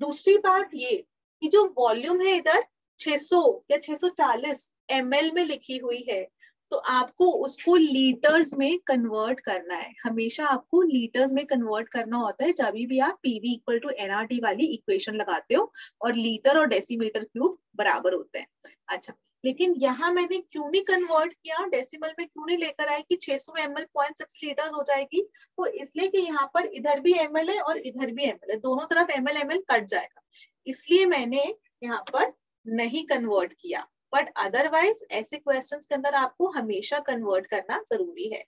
दूसरी बात ये कि जो वॉल्यूम है इधर 600 या 640 ml में लिखी हुई है, तो आपको उसको लीटर्स में कन्वर्ट करना है। हमेशा आपको लीटर्स में कन्वर्ट करना होता है जब भी आप पीवी इक्वल टू एनआरटी वाली इक्वेशन लगाते हो, और लीटर और डेसीमीटर क्यूब बराबर होते हैं। अच्छा, लेकिन यहाँ मैंने क्यों नहीं कन्वर्ट किया, डेसिमल में क्यों नहीं लेकर आए कि 600 ml 0.6 लीटर्स हो जाएगी? तो इसलिए कि यहाँ पर इधर भी ml है और इधर भी ml है, दोनों तरफ ml ml कट जाएगा, इसलिए मैंने यहाँ पर नहीं कन्वर्ट किया। बट अदरवाइज ऐसे क्वेश्चंस के अंदर आपको हमेशा कन्वर्ट करना जरूरी है।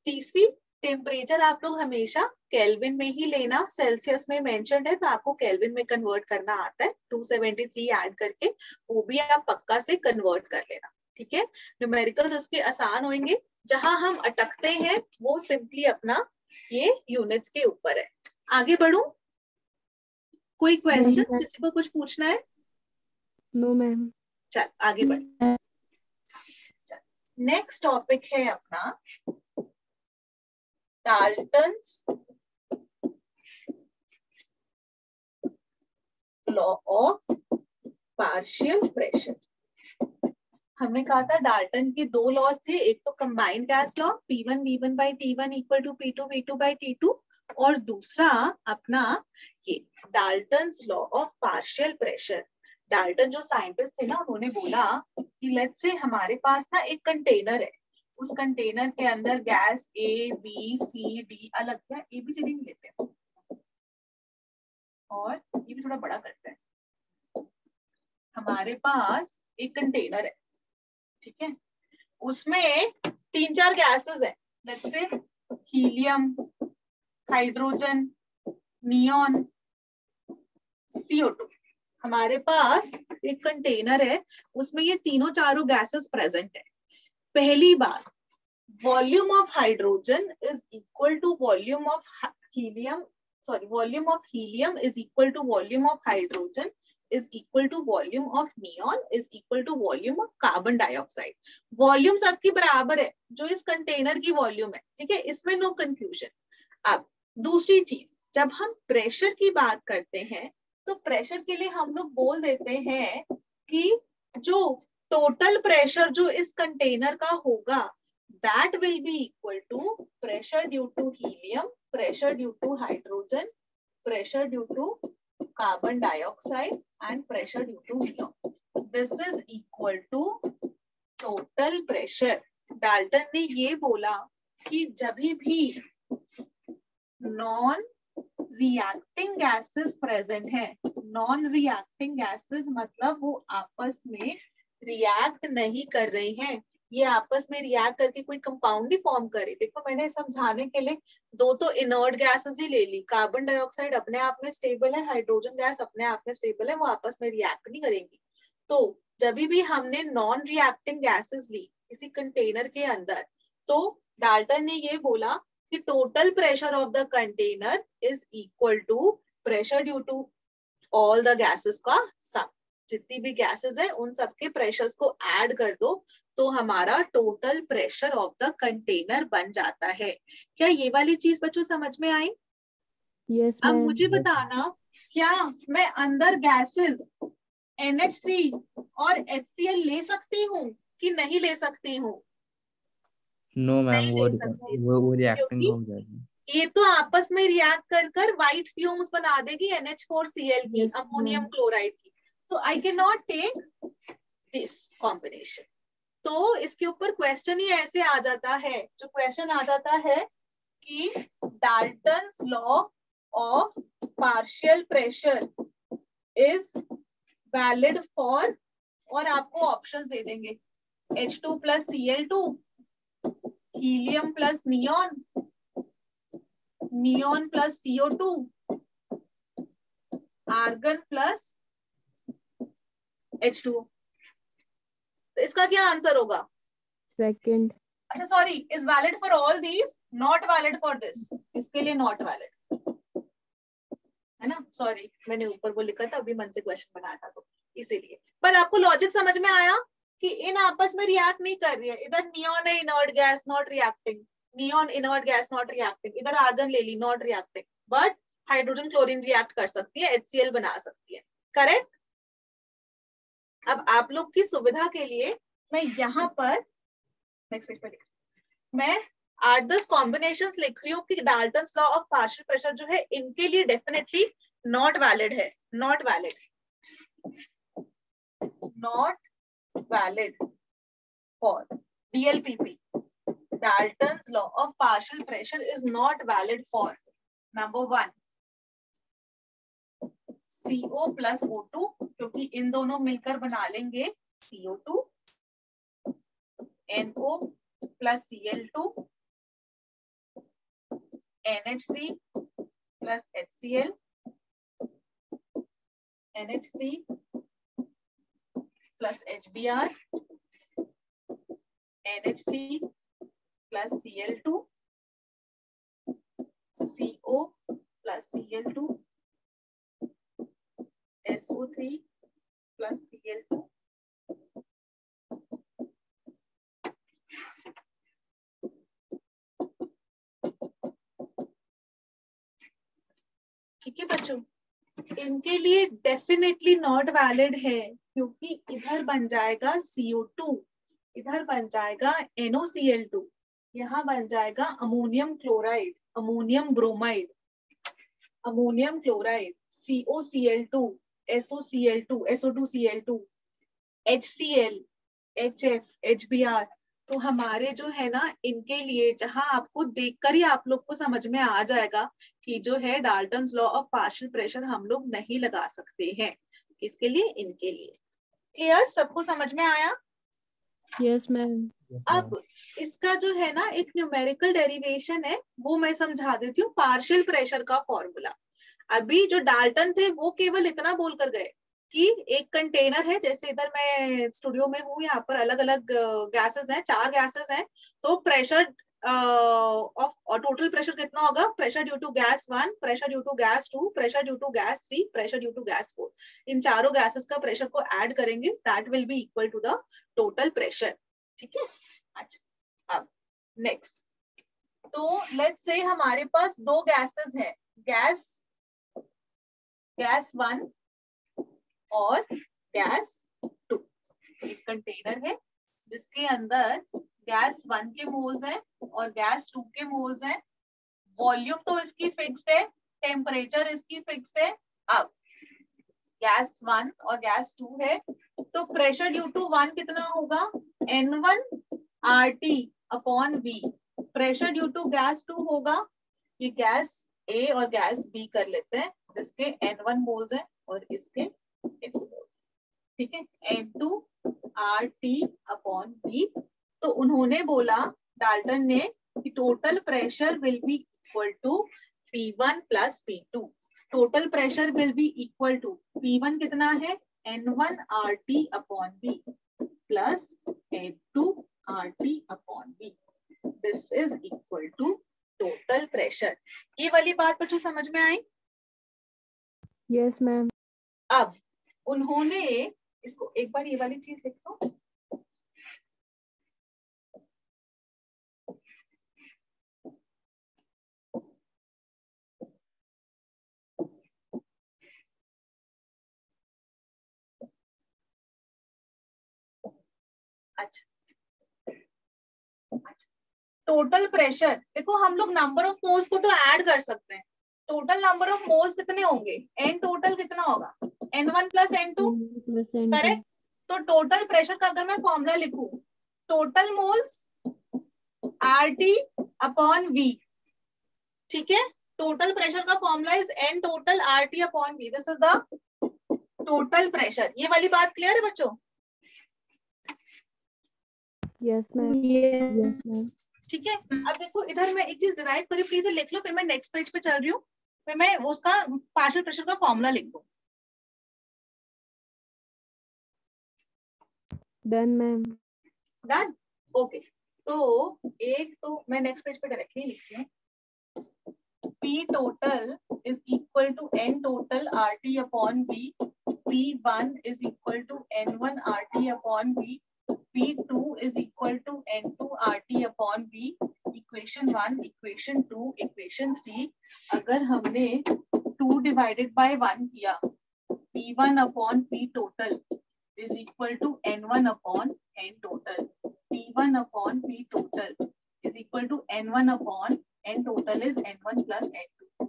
तीसरी, टेम्परेचर आप लोग हमेशा केल्विन में ही लेना, सेल्सियस में मेंशन्ड है तो आपको केल्विन में कन्वर्ट करना आता है। 273 ऐड करके वो भी आप पक्का से कन्वर्ट कर लेना, ठीक है। न्यूमेरिकल्स इसके आसान होंगे, जहां हम अटकते हैं वो सिंपली अपना ये यूनिट्स के ऊपर है। आगे बढ़ूं? कोई क्वेश्चन, किसी को कुछ पूछना है? No ma'am. चल आगे बढ़। नेक्स्ट टॉपिक है अपना Dalton's law of partial pressure. हमने कहा था डाल्टन के दो लॉज थे, एक तो combined gas law P1 V1 by T1 equal to P2 V2 by T2, और दूसरा अपना ये Dalton's law of partial pressure. Dalton जो साइंटिस्ट थे ना, उन्होंने बोला कि लेट्स से हमारे पास ना एक कंटेनर है, उस कंटेनर के अंदर gas A B C D अलग है, A B C D नहीं लेते हैं, और ये भी थोड़ा बड़ा करते हैं। हमारे पास एक कंटेनर है, ठीक है, उसमें 3-4 गैसेस है, let's say helium, hydrogen, neon, CO2। हमारे पास एक कंटेनर है, उसमें ये तीनों चारों गैसेस प्रेजेंट है। पहली बात, volume of hydrogen is equal to volume of helium, sorry volume of helium is equal to volume of hydrogen is equal to volume of neon is equal to volume of carbon dioxide। Volume सबकी बराबर है, जो इस container की volume है, ठीक है, इसमें नो कंफ्यूजन। अब दूसरी चीज, जब हम प्रेशर की बात करते हैं तो प्रेशर के लिए हम लोग बोल देते हैं कि जो टोटल प्रेशर जो इस कंटेनर का होगा that will be equal to pressure due to helium, pressure due to hydrogen, pressure due to carbon dioxide and pressure due to neon. This is equal to total pressure। Dalton ने ये बोला कि जब भी non reacting gases present है, non reacting gases मतलब वो आपस में रिएक्ट नहीं कर रही हैं, ये आपस में रिएक्ट करके कोई कंपाउंड नहीं फॉर्म करे। देखो मैंने समझाने के लिए दो तो इनर्ट गैसेस ही ले ली, कार्बन डाइऑक्साइड अपने आप में स्टेबल है, हाइड्रोजन गैस अपने आप में स्टेबल है, वो आपस में रिएक्ट नहीं करेंगी। तो जब भी हमने नॉन रिएक्टिंग गैसेस ली किसी कंटेनर के अंदर, तो डाल्टन ने ये बोला कि total pressure of the container is equal to pressure due to all the gases का सम। जितनी भी गैसेस है उन सबके प्रेशर्स को ऐड कर दो तो हमारा total pressure of the container बन जाता है। क्या ये वाली चीज बच्चों समझ में आई? यस अब मैम। मुझे बताना, क्या मैं अंदर गैसेस NH3 और HCl ले सकती हूँ कि नहीं ले सकती हूँ? नो मैम, नहीं ले सकती हूँ, वो रिएक्टिंग क्योंकि हो जाएगी। ये तो आपस में रिएक्ट कर कर व्हाइट फ्यूम्स बना देगी NH4Cl की, Yes, अमोनियम ma'am. क्लोराइड की। So I can not take this combination. तो इसके ऊपर क्वेश्चन ही ऐसे आ जाता है, जो क्वेश्चन आ जाता है कि Dalton's law of partial pressure is valid for, और आपको ऑप्शंस दे देंगे, H2 plus Cl2, helium plus neon, neon plus CO2, argon plus H2O। तो इसका क्या आंसर होगा? Second. अच्छा sorry, is valid for all these, not valid for this, इसके लिए नॉट वैलिड है ना। सॉरी, मैंने ऊपर वो लिखा था, अभी मन से क्वेश्चन बनाया था तो इसीलिए। पर आपको लॉजिक समझ में आया कि इन आपस में रिएक्ट नहीं कर रही है। इधर नियॉन है inert gas, not reacting, neon inert gas not reacting, इधर आर्गन ले ली not reacting, but hydrogen chlorine react कर सकती है, HCl बना सकती है। करेक्ट। अब आप लोग की सुविधा के लिए मैं यहाँ पर नेक्स्ट पेज पर मैं 8-10 कॉम्बिनेशंस लिख रही हूँ कि Dalton's law of partial pressure जो है इनके लिए डेफिनेटली नॉट वैलिड है, not valid, not valid for DLPP। Dalton's law of partial pressure is not valid for number 1 CO plus O2, क्योंकि इन दोनों मिलकर बना लेंगे CO2, NO plus Cl2, NH3 plus HCl, NH3 plus HBr, NH3 plus Cl2, CO plus Cl2, SO3 plus Cl2, ठीक है बच्चों। इनके लिए डेफिनेटली नॉट वैलिड है, क्योंकि इधर बन जाएगा CO2, इधर बन जाएगा NoCl2, यहाँ बन जाएगा ammonium chloride, ammonium bromide, ammonium chloride, COCl2, SOCl2, SO2Cl2, HCl, HF, HBr। तो हमारे जो है ना, इनके लिए जहां आपको देखकर ही आप लोग को समझ में आ जाएगा कि जो है Dalton's law of partial pressure हम लोग नहीं लगा सकते हैं। किसके लिए? इनके लिए। क्लियर? सबको समझ में आया? Yes, ma'am. अब इसका जो है ना एक न्यूमेरिकल डेरिवेशन है, वो मैं समझा देती हूँ। पार्शियल प्रेशर का फॉर्मूला, अभी जो डाल्टन थे वो केवल इतना बोल कर गए कि एक कंटेनर है, जैसे इधर मैं स्टूडियो में हूँ, यहाँ पर अलग अलग गैसेस हैं, 4 गैसेस हैं, तो प्रेशर ऑफ टोटल प्रेशर कितना होगा? Pressure due to gas 1, pressure due to gas 2, pressure due to gas 3, pressure due to gas 4। इन चारों गैसेस का प्रेशर को ऐड करेंगे, that will be equal to the total pressure. ठीक है। अच्छा, अब नेक्स्ट, तो लेट्स से हमारे पास 2 गैसेस हैं, गैस 1 और गैस 2। एक कंटेनर है जिसके अंदर गैस 1 के मोल्स हैं और गैस 2 के मोल्स हैं। वॉल्यूम तो इसकी फिक्स्ड है, टेम्परेचर इसकी फिक्स्ड है। अब गैस 1 और गैस 2 है, तो प्रेशर ड्यू टू 1 कितना होगा? N1 RT upon V। Pressure due to gas 2 होगा, ये गैस A और गैस B कर लेते हैं, जिसके N1 मोल्स हैं और इसके N2 मोल्स। ठीक है, N2 RT अपॉन V। तो उन्होंने बोला, डाल्टन ने, कि total pressure will be equal to P1 plus P2। Total pressure will be equal to P1 कितना है? N1 RT upon V plus N2 RT upon V। This is equal to total pressure. ये वाली बात बच्चों समझ में आई? Yes, ma'am. अब उन्होंने इसको एक बार ये वाली चीज लिखो, अच्छा, टोटल प्रेशर देखो, हम लोग नंबर ऑफ मोल्स को तो ऐड कर सकते हैं। टोटल नंबर ऑफ मोल्स कितने होंगे, एन टोटल कितना होगा, N1 प्लस N2, करेक्ट। तो टोटल प्रेशर का अगर मैं फॉर्मूला लिखूं, total moles RT upon V, ठीक है। टोटल प्रेशर का formula is N total RT upon V, this is the total pressure. ये वाली बात क्लियर है बच्चों? Yes ma'am, yes ma'am. ठीक है। अब देखो इधर मैं एक चीज डिराइव करी, प्लीज लिख लो, फिर मैं नेक्स्ट पेज पे चल रही हूँ, फिर मैं उसका पार्शियल प्रेशर का फॉर्मूला लिख दूँ। Done ma'am. Done, okay. तो एक तो मैं नेक्स्ट पेज पे डायरेक्टली लिख रही हूँ, P total is equal to N total RT upon V, P1 is equal to N1 RT upon V, P2 is equal to N2 RT upon V, equation 1, equation 2, equation 3, अगर हमने 2 divided by 1 किया, P1 upon P total is equal to N1 upon N total, P1 upon P total is equal to N1 upon N total is N1 plus N2,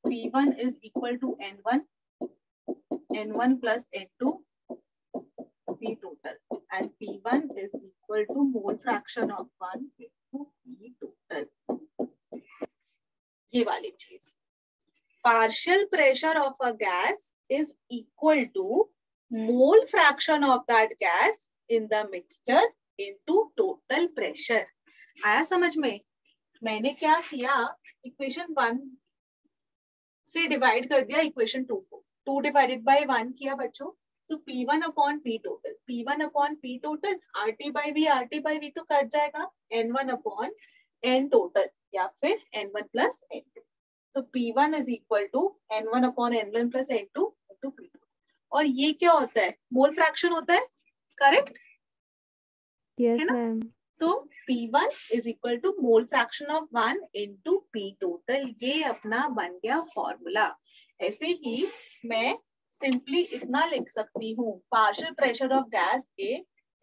P1 is equal to N1, N1 plus N2, P total, and P1 is equal to mole fraction of 1 into P total. ये वाली चीज, partial pressure of a gas is equal to mole fraction of that gas in the mixture into total pressure. आया समझ में? मैंने क्या किया, equation 1 से डिवाइड कर दिया इक्वेशन 2 को, 2 डिवाइडेड बाय 1 किया बच्चों, तो P1 upon P total, P1 upon P total, RT by V तो कट जाएगा, N1 अपॉन N टोटल या फिर N1 प्लस N2, तो P1 is equal to N1 upon N1 plus N2 into P2। और ये क्या होता है, मोल फ्रैक्शन होता है, करेक्ट? यस है ना? मैम। तो P1 is equal to mole fraction of 1 into P total, ये अपना बन गया फॉर्मूला। ऐसे ही मैं सिंपली इतना लिख सकती हूँ, partial pressure of gas A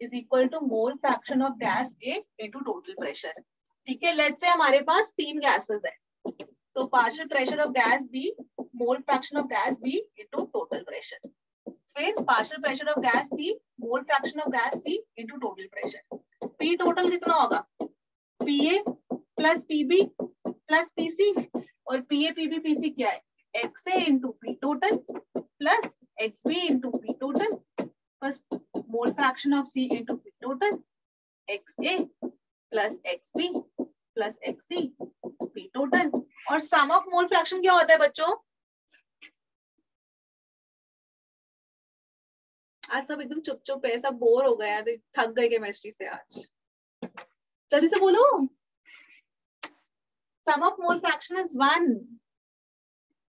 is equal to mole fraction of gas A into total pressure. ठीक है, लेट्स से हमारे पास 3 गैसेस है, तो partial pressure of gas B, mole fraction of gas B into total pressure, फिर partial pressure of gas C, mole fraction of gas C into total pressure. P total कितना होगा, PA plus PB plus PC, और PA PB PC क्या है, XA into P total plus XB into P total plus mole fraction of C into P total, XA plus XB plus XC P total. और सम of mole fraction क्या होता है बच्चों? आज सब एकदम चुप चुप है, सब बोर हो गया, थक गए केमिस्ट्री से आज, जल्दी से बोलो। Sum of mole fraction is 1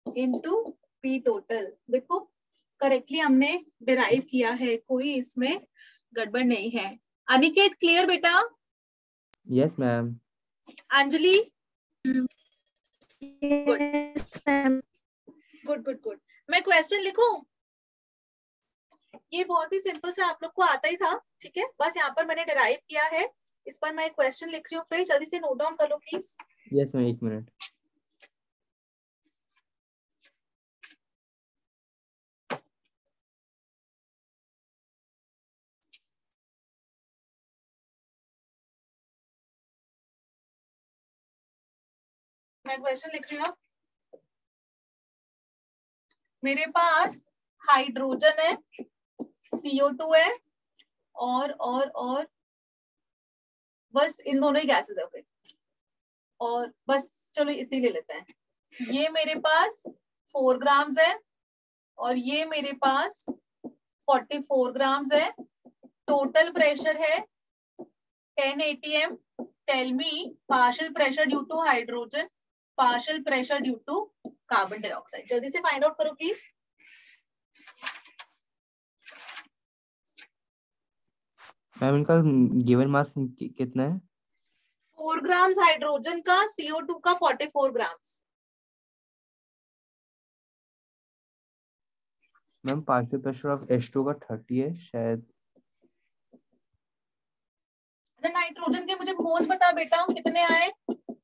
into P total. देखो करेक्टली हमने डिराइव किया है, कोई इसमें गड़बड़ नहीं है। अनिकेत क्लियर बेटा? Yes ma'am. Anjali? Yes ma'am. Good good good. मैं क्वेश्चन लिखूं? ये बहुत ही सिंपल से आप लोग को आता ही था, ठीक है, बस यहाँ पर मैंने डिराइव किया है, इस पर मैं क्वेश्चन लिख रही हूँ, फिर जल्दी से नोट डाउन कर लो प्लीज। Yes ma'am, 1 minute. मैं क्वेश्चन लिख रही हूँ। मेरे पास हाइड्रोजन है, CO2 है, और बस इन दोनों ही गैसेस है, फिर और बस चलो इतनी ले लेते हैं। ये मेरे पास 4 ग्राम्स है और ये मेरे पास 44 ग्राम्स है। टोटल प्रेशर है 10 atm। Tell me partial pressure due to hydrogen, partial pressure due to carbon dioxide. जल्दी से फाइंड आउट करो प्लीज। मैम इनका गिवन मास कितना है? 4 ग्राम्स हाइड्रोजन का, CO2 का 44 grams. Ma'am partial pressure of H2 का 30 है शायद। मोल्स बता बेटा कितने आए?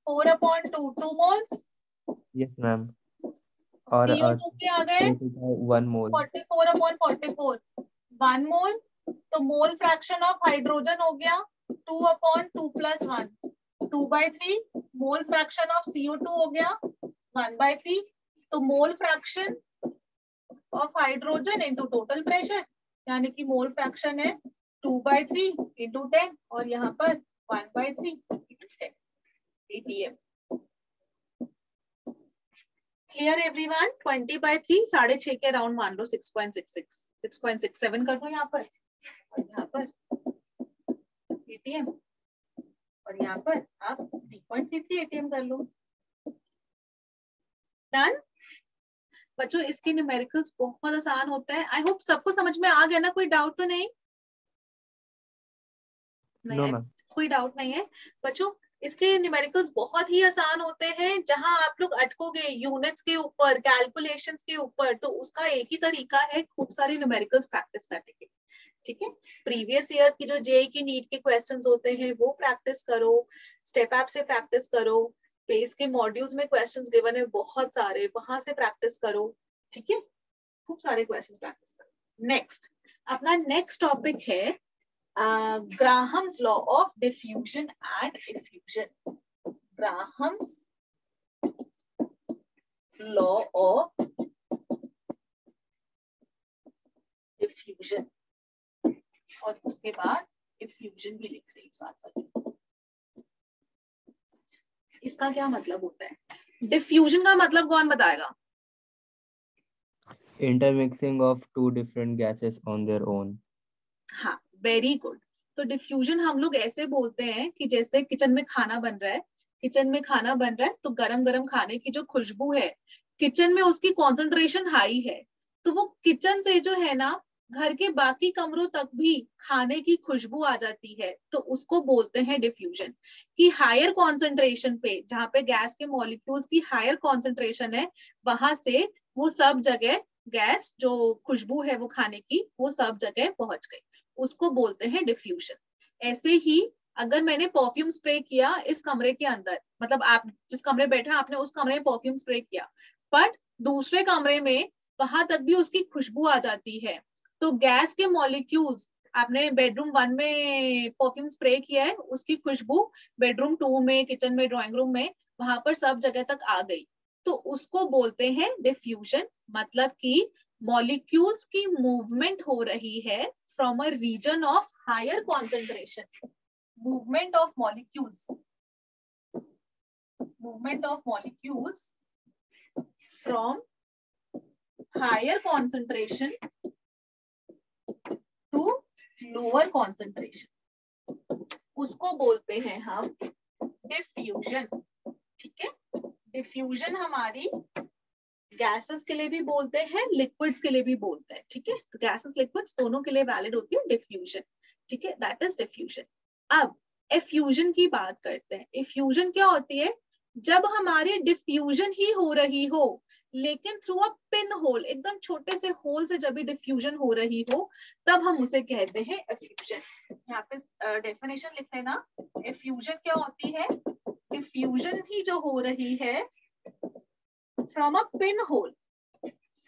4/2 2 मोल्स। Yes ma'am. और CO2 के आ गए 1 मोल। 44/44 1 मोल। तो मोल फ्रैक्शन ऑफ हाइड्रोजन हो गया 2/2 + 1 2/3। मोल फ्रैक्शन ऑफ CO2 हो गया 1/3। तो मोल fraction of hydrogen into total pressure, यानी कि मोल फ्रैक्शन है 2/3 × 10 और यहाँ पर 1/3 × 10 ATM। Clear everyone? 20/3 6.5 के अराउंड मान लो 6.66 6.67 कर दो यहाँ पर और यहाँ पर ATM और यहाँ पर आप 3.33 ATM कर लो। डन बच्चों, इसके न्यूमेरिकल्स बहुत आसान होता है। आई होप सबको समझ में आ गया ना, कोई डाउट तो नहीं? No ma'am. कोई डाउट नहीं है बच्चों। इसके न्यूमेरिकल्स बहुत ही आसान होते हैं। जहां आप लोग अटकोगे यूनिट्स के ऊपर, कैलकुलेशंस के ऊपर, तो उसका एक ही तरीका है, खूब सारी न्यूमेरिकल्स प्रैक्टिस करने के। ठीक है, प्रीवियस ईयर की जो जेई की नीट के क्वेश्चंस होते हैं वो प्रैक्टिस करो, स्टेप ऐप से प्रैक्टिस करो, बेस के मॉड्यूल्स में क्वेश्चंस गिवन है बहुत सारे, वहां से प्रैक्टिस करो। ठीक है, खूब सारे क्वेश्चंस प्रैक्टिस करो। नेक्स्ट, अपना नेक्स्ट टॉपिक है Graham's law of diffusion and effusion. Graham's law of diffusion और उसके बाद effusion भी लिख रही हूँ साथ साथ। इसका क्या मतलब होता है? डिफ्यूजन का मतलब कौन बताएगा? Intermixing of 2 different gases on their own. हाँ, वेरी गुड। तो डिफ्यूजन हम लोग ऐसे बोलते हैं कि जैसे किचन में खाना बन रहा है, किचन में खाना बन रहा है तो गरम गरम खाने की जो खुशबू है किचन में, उसकी कॉन्सेंट्रेशन हाई है, तो वो किचन से जो है ना घर के बाकी कमरों तक भी खाने की खुशबू आ जाती है, तो उसको बोलते हैं डिफ्यूजन। कि हायर कॉन्सेंट्रेशन पे, जहाँ पे गैस के मॉलिक्यूल्स की हायर कॉन्सेंट्रेशन है, वहां से वो सब जगह गैस, जो खुशबू है वो खाने की, वो सब जगह पहुंच गई, उसको बोलते हैं डिफ्यूजन। ऐसे ही अगर मैंने परफ्यूम स्प्रे किया इस कमरे के अंदर, मतलब आप जिस कमरे बैठे हैं आपने उस कमरे में परफ्यूम स्प्रे किया, बट दूसरे कमरे में वहां तक भी उसकी खुशबू आ जाती है, तो गैस के मॉलिक्यूल्स, आपने बेडरूम 1 में परफ्यूम स्प्रे किया है, उसकी खुशबू बेडरूम 2 में, किचन में, ड्राइंग रूम में, वहां पर सब जगह तक आ गई, तो उसको बोलते हैं डिफ्यूजन। मतलब कि मॉलिक्यूल्स की मूवमेंट हो रही है from a region of higher concentration. Movement of molecules, movement of molecules from higher concentration to lower concentration, उसको बोलते हैं हम डिफ्यूजन। ठीक है, डिफ्यूजन हमारी गैसेस के लिए भी बोलते हैं, लिक्विड्स के लिए भी बोलते हैं। ठीक है, तो गैसेस लिक्विड्स दोनों के लिए वैलिड होती है डिफ्यूजन। ठीक है, दैट इज डिफ्यूजन। अब एफ्यूजन की बात करते हैं। एफ्यूजन क्या होती है? जब हमारी डिफ्यूजन ही हो रही हो लेकिन थ्रू अ पिन होल, एकदम छोटे से होल से जब भी डिफ्यूजन हो रही हो, तब हम उसे कहते हैं एफ्यूजन। यहाँ पे डेफिनेशन लिख लेना। एफ्यूजन क्या होती है? डिफ्यूजन ही जो हो रही है फ्रॉम अ पिन होल,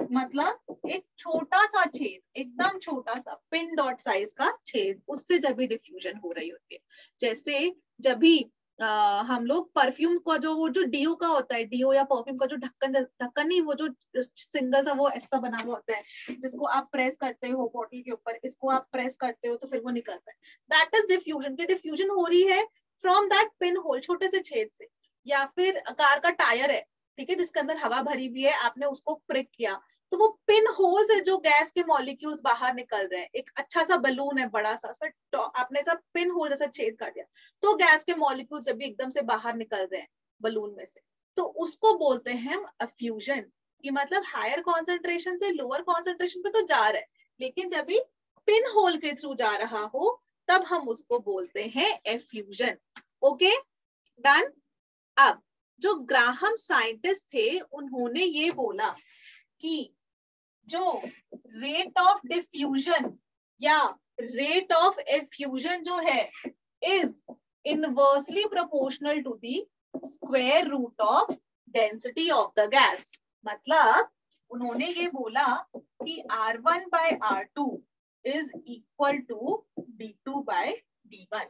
मतलब एक छोटा सा छेद, एकदम छोटा सा पिन डॉट साइज का छेद, उससे जब भी डिफ्यूजन हो रही होती है। जैसे जब भी हम लोग परफ्यूम का जो, वो जो डीओ का होता है, डीओ या परफ्यूम का जो ढक्कन नहीं, वो जो सिंगल सा वो ऐसा बना हुआ होता है जिसको आप प्रेस करते हो बॉटल के ऊपर, इसको आप प्रेस करते हो तो फिर वो निकलता है, दैट इज डिफ्यूजन। की डिफ्यूजन हो रही है फ्रॉम दैट पिन होल, छोटे से छेद से। या फिर कार का टायर है, ठीक है, जिसके अंदर हवा भरी हुई है, आपने उसको प्रिक किया तो वो पिन होल से जो गैस के मॉलिक्यूल्स बाहर निकल रहे हैं, एक अच्छा सा बलून है बड़ा सा, उसमें आपने सब पिन होल जैसा छेद कर दिया, तो गैस के मॉलिक्यूल्स जब भी एकदम से बाहर निकल रहे हैं बलून में से, तो उसको बोलते हैं हम एफ्यूजन। कि मतलब हायर कॉन्सेंट्रेशन से लोअर कॉन्सेंट्रेशन पे तो जा रहा है, लेकिन जब भी पिन होल के थ्रू जा रहा हो तब हम उसको बोलते हैं एफ्यूजन। Okay, done. अब जो ग्राहम साइंटिस्ट थे, उन्होंने ये बोला कि जो रेट ऑफ डिफ्यूजन या रेट ऑफ एफ्यूजन जो है is inversely proportional to the square root of density of the gas. मतलब उन्होंने ये बोला कि R1 by R2 is equal to D2 by D1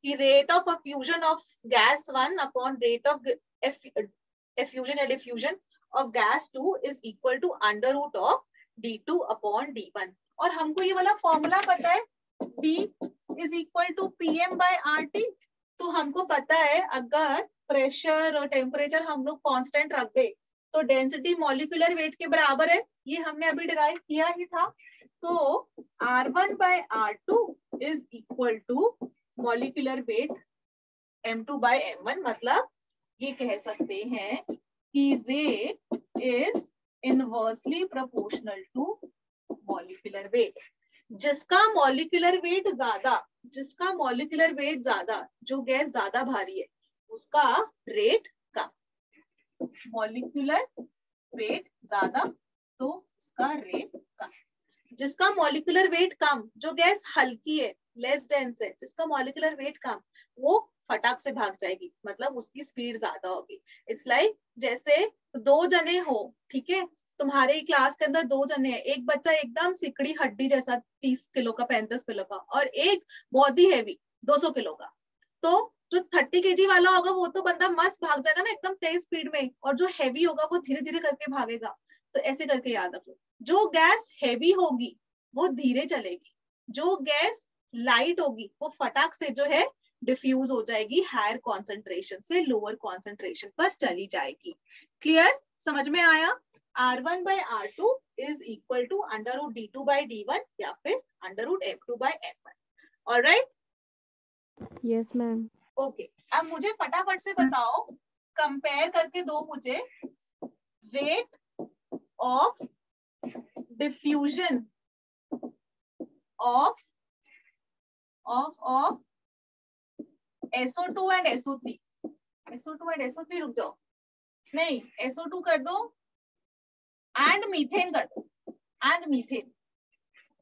कि rate of effusion of gas 1 upon rate of effusion and diffusion of gas 2 is equal to under root of D2 upon D1। और हमको ये वाला formula पता है, D is equal to PM by RT। तो हमको पता है अगर प्रेशर और टेम्परेचर हम लोग कांस्टेंट रख दे तो डेंसिटी मॉलिक्यूलर वेट के बराबर है, ये हमने अभी डिराइव किया ही था। तो R1 by R2 is equal to molecular weight M2 by M1। मतलब ये कह सकते हैं कि rate is inversely proportional to molecular weight. जिसका मॉलिक्यूलर वेट ज्यादा, जो गैस ज्यादा भारी है उसका रेट कम। मॉलिक्यूलर वेट ज्यादा तो उसका रेट कम। जिसका मॉलिक्यूलर वेट कम, जो गैस हल्की है, लेस डेंस है, जिसका मॉलिक्यूलर वेट कम, वो फटाक से भाग जाएगी, मतलब उसकी स्पीड ज्यादा होगी। इट्स लाइक जैसे दो जने हो, ठीक है, तुम्हारे क्लास के अंदर दो जने हैं, एक बच्चा एकदम सिकड़ी हड्डी जैसा 30 किलो का 35 किलो का, और एक बहुत ही हैवी 200 किलो का। तो जो 30 kg वाला होगा वो तो बंदा मस्त भाग जाएगा ना एकदम तेज स्पीड में, और जो हैवी होगा वो धीरे धीरे करके भागेगा। तो ऐसे करके याद रखो, जो गैस हैवी होगी वो धीरे चलेगी, जो गैस लाइट होगी वो फटाक से जो है डिफ्यूज हो जाएगी, हायर कॉन्सेंट्रेशन से लोअर कॉन्सेंट्रेशन पर चली जाएगी। क्लियर, समझ में आया? R1 by R2 is equal to under root D2 by D1 या फिर under root M2 by M1। Alright? Yes, ma'am. Okay, अब मुझे फटाफट से बताओ, कंपेयर करके दो मुझे, rate of diffusion of SO2 and SO3। SO2 and SO3 रुक जाओ, नहीं SO2 कर दो एंड मीथेन कर दो, एंड मीथेन।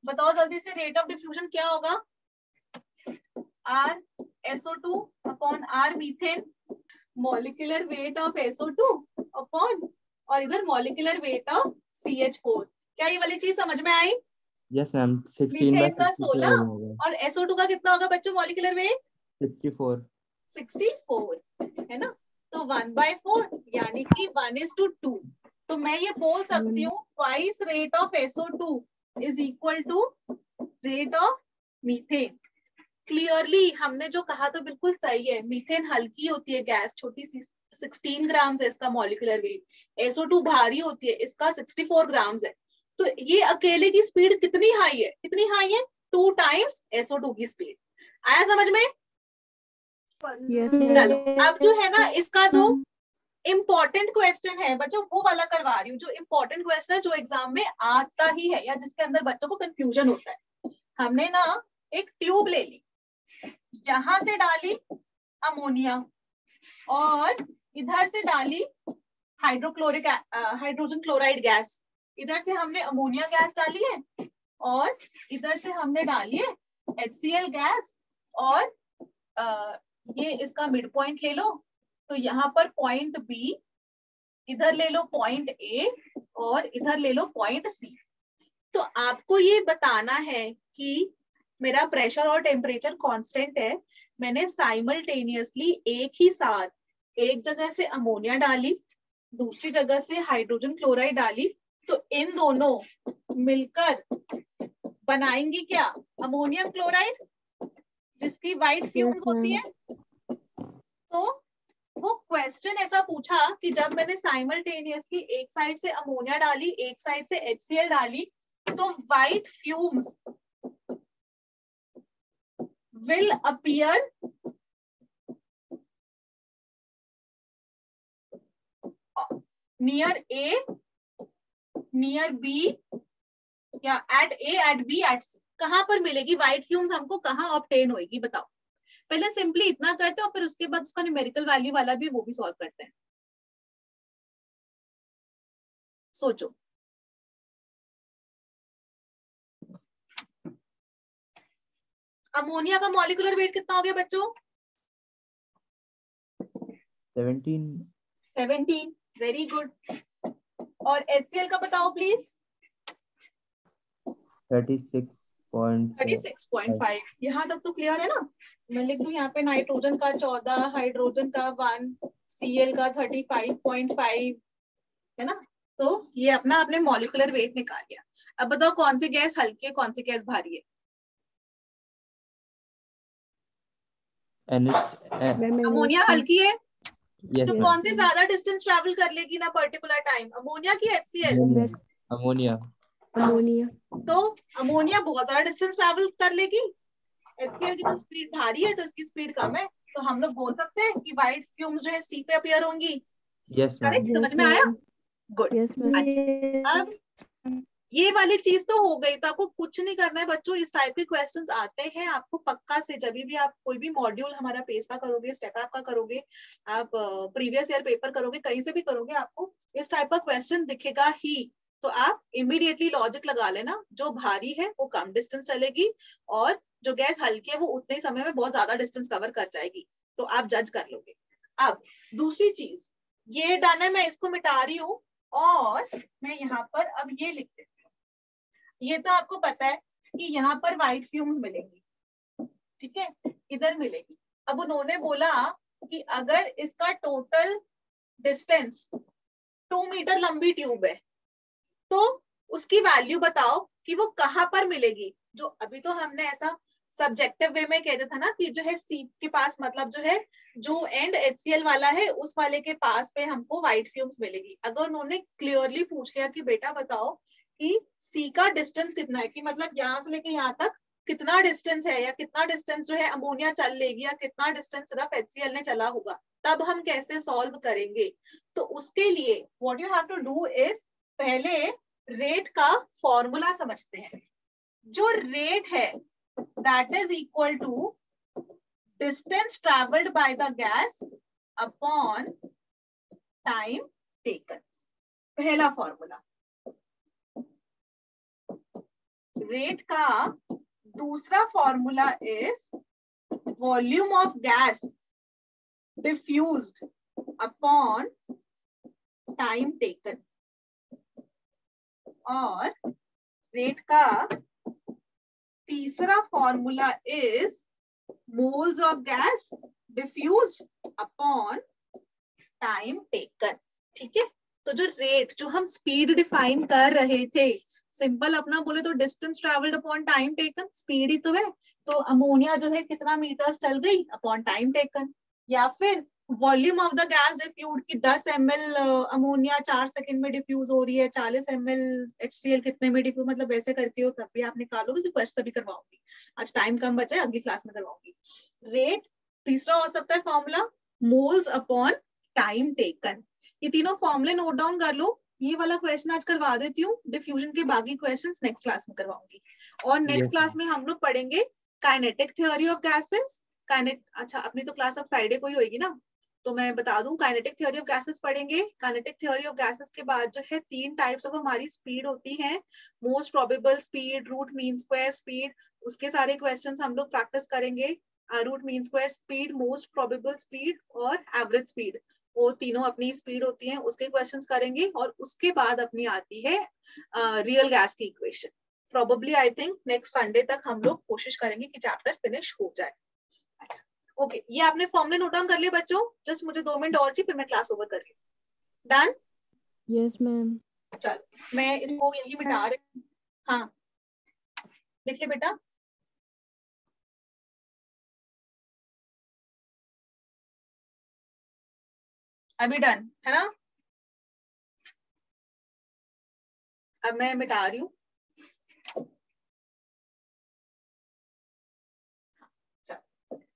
बताओ जल्दी से, रेट ऑफ डिफ्यूजन क्या होगा? R SO2 upon R methane, molecular weight of SO2 upon, और इधर मॉलिक्यूलर वेट ऑफ CH4। क्या ये वाली चीज समझ में आई? Yes ma'am. 16 मीथेन का 16 16 और SO2 का कितना होगा बच्चों मॉलिक्यूलर वेट? 64 है ना। तो 1/4 यानी कि 1:2। तो मैं ये बोल सकती हूँ twice rate of SO2 is equal to rate of methane. Clearly हमने जो कहा तो बिल्कुल सही है, मीथेन हल्की होती है गैस, छोटी सी 16 ग्राम है इसका मॉलिक्यूलर वेट, SO2 भारी होती है, इसका 64 ग्राम है। तो ये अकेले की स्पीड कितनी हाई है? कितनी हाई है? 2 टाइम्स SO2 की स्पीड। आया समझ में? Yes, चलो ma'am. अब जो है ना, इसका जो इम्पोर्टेंट क्वेश्चन है बच्चों वो वाला करवा रही हूँ, जो इम्पोर्टेंट क्वेश्चन है, जो एग्जाम में आता ही है या जिसके अंदर बच्चों को कंफ्यूजन होता है। हमने ना एक ट्यूब ले ली, यहां से डाली अमोनिया और इधर से डाली हाइड्रोजन क्लोराइड गैस, इधर से हमने अमोनिया गैस डाली है और इधर से हमने डाली है HCl गैस, और ये इसका मिड पॉइंट ले लो, तो यहाँ पर पॉइंट बी, इधर ले लो पॉइंट ए और इधर ले लो पॉइंट सी। तो आपको ये बताना है कि मेरा प्रेशर और टेम्परेचर कांस्टेंट है, मैंने साइमल्टेनियसली एक ही साथ एक जगह से अमोनिया डाली, दूसरी जगह से हाइड्रोजन क्लोराइड डाली, तो इन दोनों मिलकर बनाएंगी क्या? अमोनियम क्लोराइड, जिसकी वाइट फ्यूम्स होती है। तो वो क्वेश्चन ऐसा पूछा कि जब मैंने साइमल्टेनियसली एक साइड से अमोनिया डाली, एक साइड से HCl डाली, तो white fumes will appear near A, near B, या at A, at B, at C। कहां पर मिलेगी व्हाइट फ्यूम्स? हमको कहां ऑब्टेन होएगी बताओ? पहले सिंपली इतना करते हैं और फिर उसके बाद उसका न्यूमेरिकल वैल्यू वाला भी वो भी सॉल्व करते हैं। सोचो, अमोनिया का मॉलिक्यूलर वेट कितना हो गया बच्चों? 17, वेरी गुड। और HCl का बताओ प्लीज। 36.5। यहाँ तक तो क्लियर है ना। मैं लिख दूं यहाँ पे नाइट्रोजन का 14, हाइड्रोजन का 1, Cl का 35.5 है ना। तो ये अपना आपने मॉलिक्यूलर वेट निकाल लिया। अब बताओ कौन सी गैस हल्की है, कौन सी गैस भारी है। अमोनिया हल्की है। तो कौन सी ज्यादा डिस्टेंस ट्रैवल कर लेगी ना पर्टिकुलर टाइम, अमोनिया की HCl। अमोनिया। तो अमोनिया बहुत ज्यादा डिस्टेंस ट्रैवल कर लेगी। HCl की तो स्पीड भारी है तो इसकी स्पीड कम है। तो हम लोग बोल सकते हैं कि व्हाइट फ्यूम्स जो है C पे अपीयर होंगी। करेक्ट, समझ में आया। गुड। अच्छा, अब ये वाली चीज तो हो गई। तो आपको कुछ नहीं करना है बच्चों। इस टाइप के क्वेश्चंस आते हैं आपको पक्का से। जब भी आप कोई भी मॉड्यूल हमारा पेस का करोगे, स्टेप अप का करोगे, आप प्रीवियस ईयर पेपर करोगे, कहीं से भी करोगे, आपको इस टाइप का क्वेश्चन दिखेगा ही। तो आप इमीडिएटली लॉजिक लगा लेना, जो भारी है वो कम डिस्टेंस चलेगी और जो गैस हल्की है वो उतने ही समय में बहुत ज्यादा डिस्टेंस कवर कर जाएगी। तो आप जज कर लोगे। अब दूसरी चीज, ये डन है, मैं इसको मिटा रही हूँ और मैं यहाँ पर अब ये लिख देती हूँ। ये तो आपको पता है कि यहाँ पर व्हाइट फ्यूम्स मिलेंगी, ठीक है, इधर मिलेगी। अब उन्होंने बोला कि अगर इसका टोटल डिस्टेंस 2 मीटर लंबी ट्यूब है तो उसकी वैल्यू बताओ कि वो कहां पर मिलेगी। जो अभी तो हमने ऐसा सब्जेक्टिव वे में कहते था ना कि जो है C के पास, मतलब जो है जो एंड HCl वाला है उस वाले के पास पे हमको व्हाइट फ्यूम्स मिलेगी। अगर उन्होंने क्लियरली पूछ लिया कि बेटा बताओ कि C का डिस्टेंस कितना है, कि मतलब यहाँ से लेके यहाँ तक कितना डिस्टेंस है, या कितना डिस्टेंस जो है अमोनिया चल लेगी, या कितना डिस्टेंस सिर्फ HCl ने चला होगा, तब हम कैसे सॉल्व करेंगे। तो उसके लिए what you have to do is, पहले रेट का फॉर्मूला समझते हैं। जो रेट है that is equal to distance traveled by the gas upon time taken। पहला फॉर्मूला। रेट का दूसरा formula is volume of gas diffused upon time taken. और रेट का तीसरा formula is moles of gas diffused upon time taken. ठीक है, तो जो रेट, जो हम स्पीड डिफाइन कर रहे थे, सिंपल अपना बोले तो distance travelled upon time taken, speed ही तो है। तो अमोनिया जो है कितना मीटर्स चल गई अपॉन टाइम टेकन। या फिर volume of the gas diffuse की 10 ml अमोनिया 4 सेकंड में डिफ्यूज हो रही है, 40 ml HCl कितने में डिफ्यूज, मतलब वैसे करके हो तब भी आप निकालोगे। क्वेश्चन तभी करवाऊंगी, आज टाइम कम बचा है, अगली क्लास में करवाऊंगी। रेट तीसरा हो सकता है formula moles upon time taken. ये तीनों फॉर्मूले नोट डाउन कर लो। ये वाला क्वेश्चन आज करवा देती हूँ, डिफ्यूजन के बाकी क्वेश्चंस नेक्स्ट क्लास में करवाऊंगी। और नेक्स्ट क्लास में हम लोग पढ़ेंगे काइनेटिक थ्योरी ऑफ गैसेस। अच्छा, अपनी तो क्लास अब फ्राइडे को ही होगी ना, तो मैं बता दूं काइनेटिक थ्योरी ऑफ गैसेस पढ़ेंगे। काइनेटिक थ्योरी ऑफ गैसेस के बाद जो है 3 टाइप्स ऑफ हमारी स्पीड होती है, most probable speed, root mean square speed. उसके सारे क्वेश्चंस हम लोग प्रैक्टिस करेंगे। Root mean square speed, most probable speed और एवरेज स्पीड, वो तीनों अपनी स्पीड होती हैं, उसके क्वेश्चंस करेंगे। और उसके बाद अपनी आती है रियल गैस की equation. Probably I think next Sunday तक हम लोग कोशिश करेंगे कि चैप्टर फिनिश हो जाए। अच्छा, ओके, ये आपने फॉर्मूले नोट डाउन कर लिया बच्चों? जस्ट मुझे 2 मिनट और चाहिए, फिर मैं क्लास ओवर कर रही हूँ। डन? Yes ma'am. चलो मैं इसको यही मिटा रही हूँ। हाँ लिख ले बेटा। अभी डन है ना? अब मैं मिटा रही हूँ।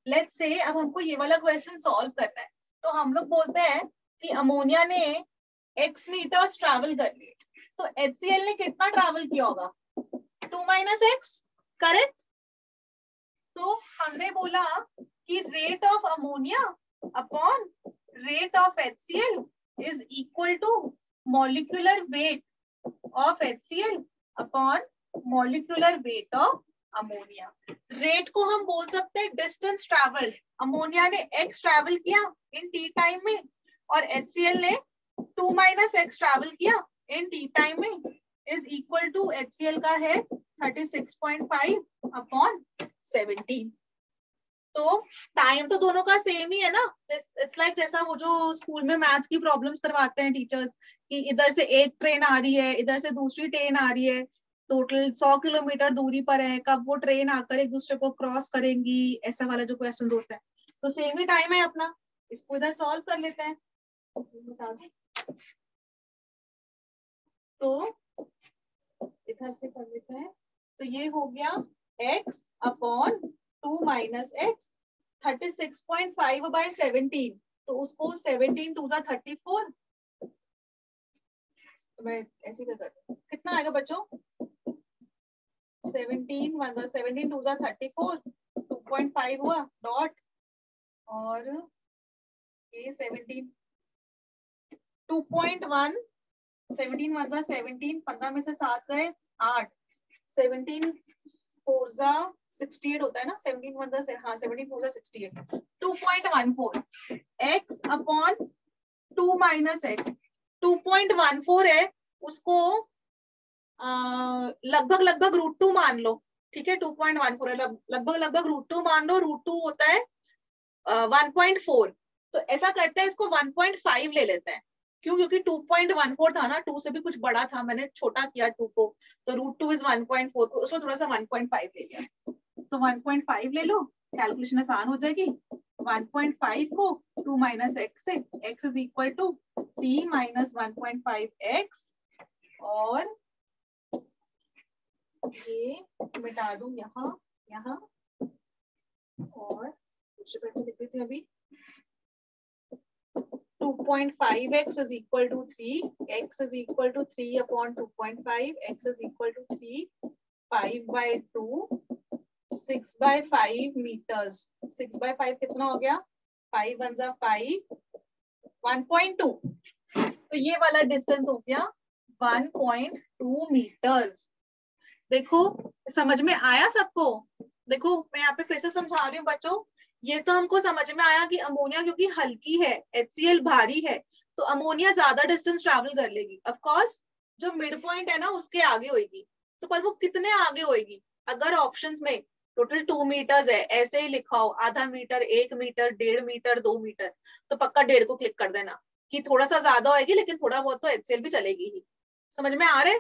लेट्स से अब हमको ये वाला क्वेश्चन सॉल्व करना है। तो हम लोग बोलते हैं कि अमोनिया ने x मीटर्स ट्रैवल कर लिए, तो HCl ने कितना ट्रैवल किया होगा? 2 - x, करेक्ट? तो हमने बोला कि rate of ammonia upon rate of HCl is equal to molecular weight of HCl upon molecular weight of ammonia. Rate को हम बोल सकते हैं डिस्टेंस ट्रैवल। अमोनिया ने x ट्रैवल किया इन t टाइम में, और HCl ने 2 - x ट्रैवल किया इन टी टाइम में, इज इक्वल टू HCl का है 36.5/17। तो टाइम तो दोनों का सेम ही है ना। इट्स लाइक जैसा वो जो स्कूल में मैथ्स की प्रॉब्लम्स करवाते हैं टीचर्स कि इधर से एक ट्रेन आ रही है, इधर से दूसरी ट्रेन आ रही है, टोटल 100 किलोमीटर दूरी पर है, कब वो ट्रेन आकर एक दूसरे को क्रॉस करेंगी, ऐसा वाला जो क्वेश्चन होता है। तो सेम ही टाइम है अपना, इसको इधर सॉल्व कर लेते हैं। बता दें तो इधर से कर लेते हैं। तो ये हो गया x/2 - x 36.5/17। तो उसको 17 2 34, मैं ऐसे कर करती हूँ। कितना आएगा बच्चों? 17 2 34, 2.5 हुआ डॉट, और ये 17 2.1, 17 1 17, 15 में से 7 गए 8, 17 4 68 होता है ना, 17 1 हाँ 17 4 68, 2.14 x/2 - x 2.14 है, उसको लगभग √2 मान लो, ठीक है। 2.14 है, लगभग √2 मान लो। √2 होता है 1.4। तो ऐसा करते हैं, इसको 1.5 ले लेते हैं। क्यों? क्योंकि 2.14 था ना, 2 से भी कुछ बड़ा था, मैंने छोटा किया 2 को, तो √2 इज 1.4, उसमें थोड़ा सा 1.5 ले लिया। तो 1.5 ले लो, कैलकुलेशन आसान हो जाएगी। 1.5 को 2 - x से, x is equal to 3 - 1.5x, और ये मिटा दूं यहाँ और दूसरे पैसे लिख देते हैं अभी। 2.5x is equal to 3, x is equal to 3/2.5, x is equal to 3, 5/2, 6/5 meters। 6/5 कितना हो गया? 5 1 5, 1.2। तो ये वाला डिस्टेंस हो गया 1.2 मीटर्स। देखो समझ में आया सबको? देखो मैं यहाँ पे फिर से समझा रही हूँ बच्चों। ये तो हमको समझ में आया कि अमोनिया क्योंकि हल्की है, HCl भारी है, तो अमोनिया ज्यादा डिस्टेंस ट्रैवल कर लेगी। ऑफ कोर्स जो मिड पॉइंट है ना उसके आगे होगी, तो पर वो कितने आगे होगी? अगर ऑप्शंस में टोटल 2 मीटर्स है, ऐसे ही लिखा हो, आधा मीटर, 1 मीटर, 1.5 मीटर, 2 मीटर, तो पक्का 1.5 को क्लिक कर देना कि थोड़ा सा ज्यादा होगी, लेकिन थोड़ा बहुत तो HCl भी चलेगी ही। समझ में आ रहे?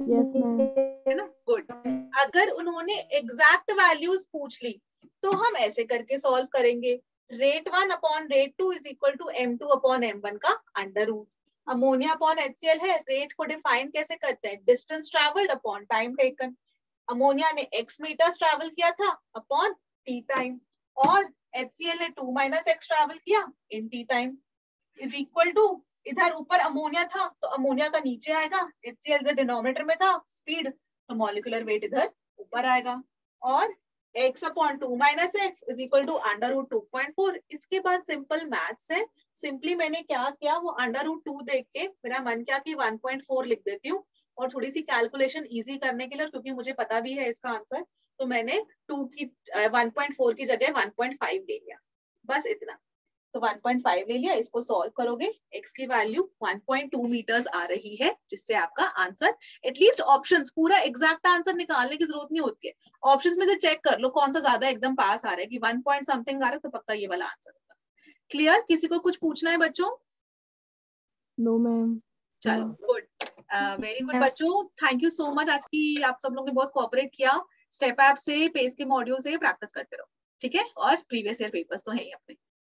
Yes, ma'am. है ना? गुड। अगर उन्होंने एग्जैक्ट वैल्यूज पूछ ली तो हम ऐसे करके सॉल्व करेंगे। rate 1 / rate 2 is equal to m2/m1 का under root. Ammonia upon HCl है, रेट को डिफाइन कैसे करते हैं? Distance travelled upon time taken. Ammonia ने x मीटर्स ट्रैवल किया था अपॉन t टाइम, और HCl ने 2 - x ट्रैवल किया in t time, is equal to, इधर ऊपर अमोनिया था तो अमोनिया का नीचे आएगा, HCl इधर डिनोमिनेटर में था, स्पीड, तो मॉलिक्यूलर वेट इधर ऊपर आएगा, और x/2 - x is equal to under root 2.4। इसके बाद सिंपल मैथ्स है। सिंपली मैंने क्या किया, वो अंडर रूट 2 देख के मेरा मन किया कि 1.4 लिख देती हूँ, और थोड़ी सी कैलकुलेशन इजी करने के लिए, क्योंकि मुझे पता भी है इसका आंसर, तो मैंने 1.4 की जगह 1.5 ले लिया, बस इतना। तो 1.5 ले लिया, इसको सॉल्व करोगे x की वैल्यू 1.2 मीटर्स आ रही है, जिससे आपका आंसर, एटलीस्ट ऑप्शंस, पूरा एग्जैक्ट आंसर निकालने की जरूरत नहीं होती है, ऑप्शंस में से चेक कर लो कौन सा ज्यादा एकदम पास आ रहा है कि 1 पॉइंट समथिंग आ रहा है, तो पक्का ये वाला आंसर होगा। क्लियर? किसी को कुछ पूछना है बच्चों? No, ma'am. चलो गुड, वेरी गुड बच्चों, थैंक यू सो मच। आज की आप सब लोगों ने बहुत कोऑपरेट किया। स्टेप ऐप से, पेज के मॉड्यूल से प्रैक्टिस करते रहो, ठीक है? और प्रीवियस ईयर पेपर्स तो है ही अपने।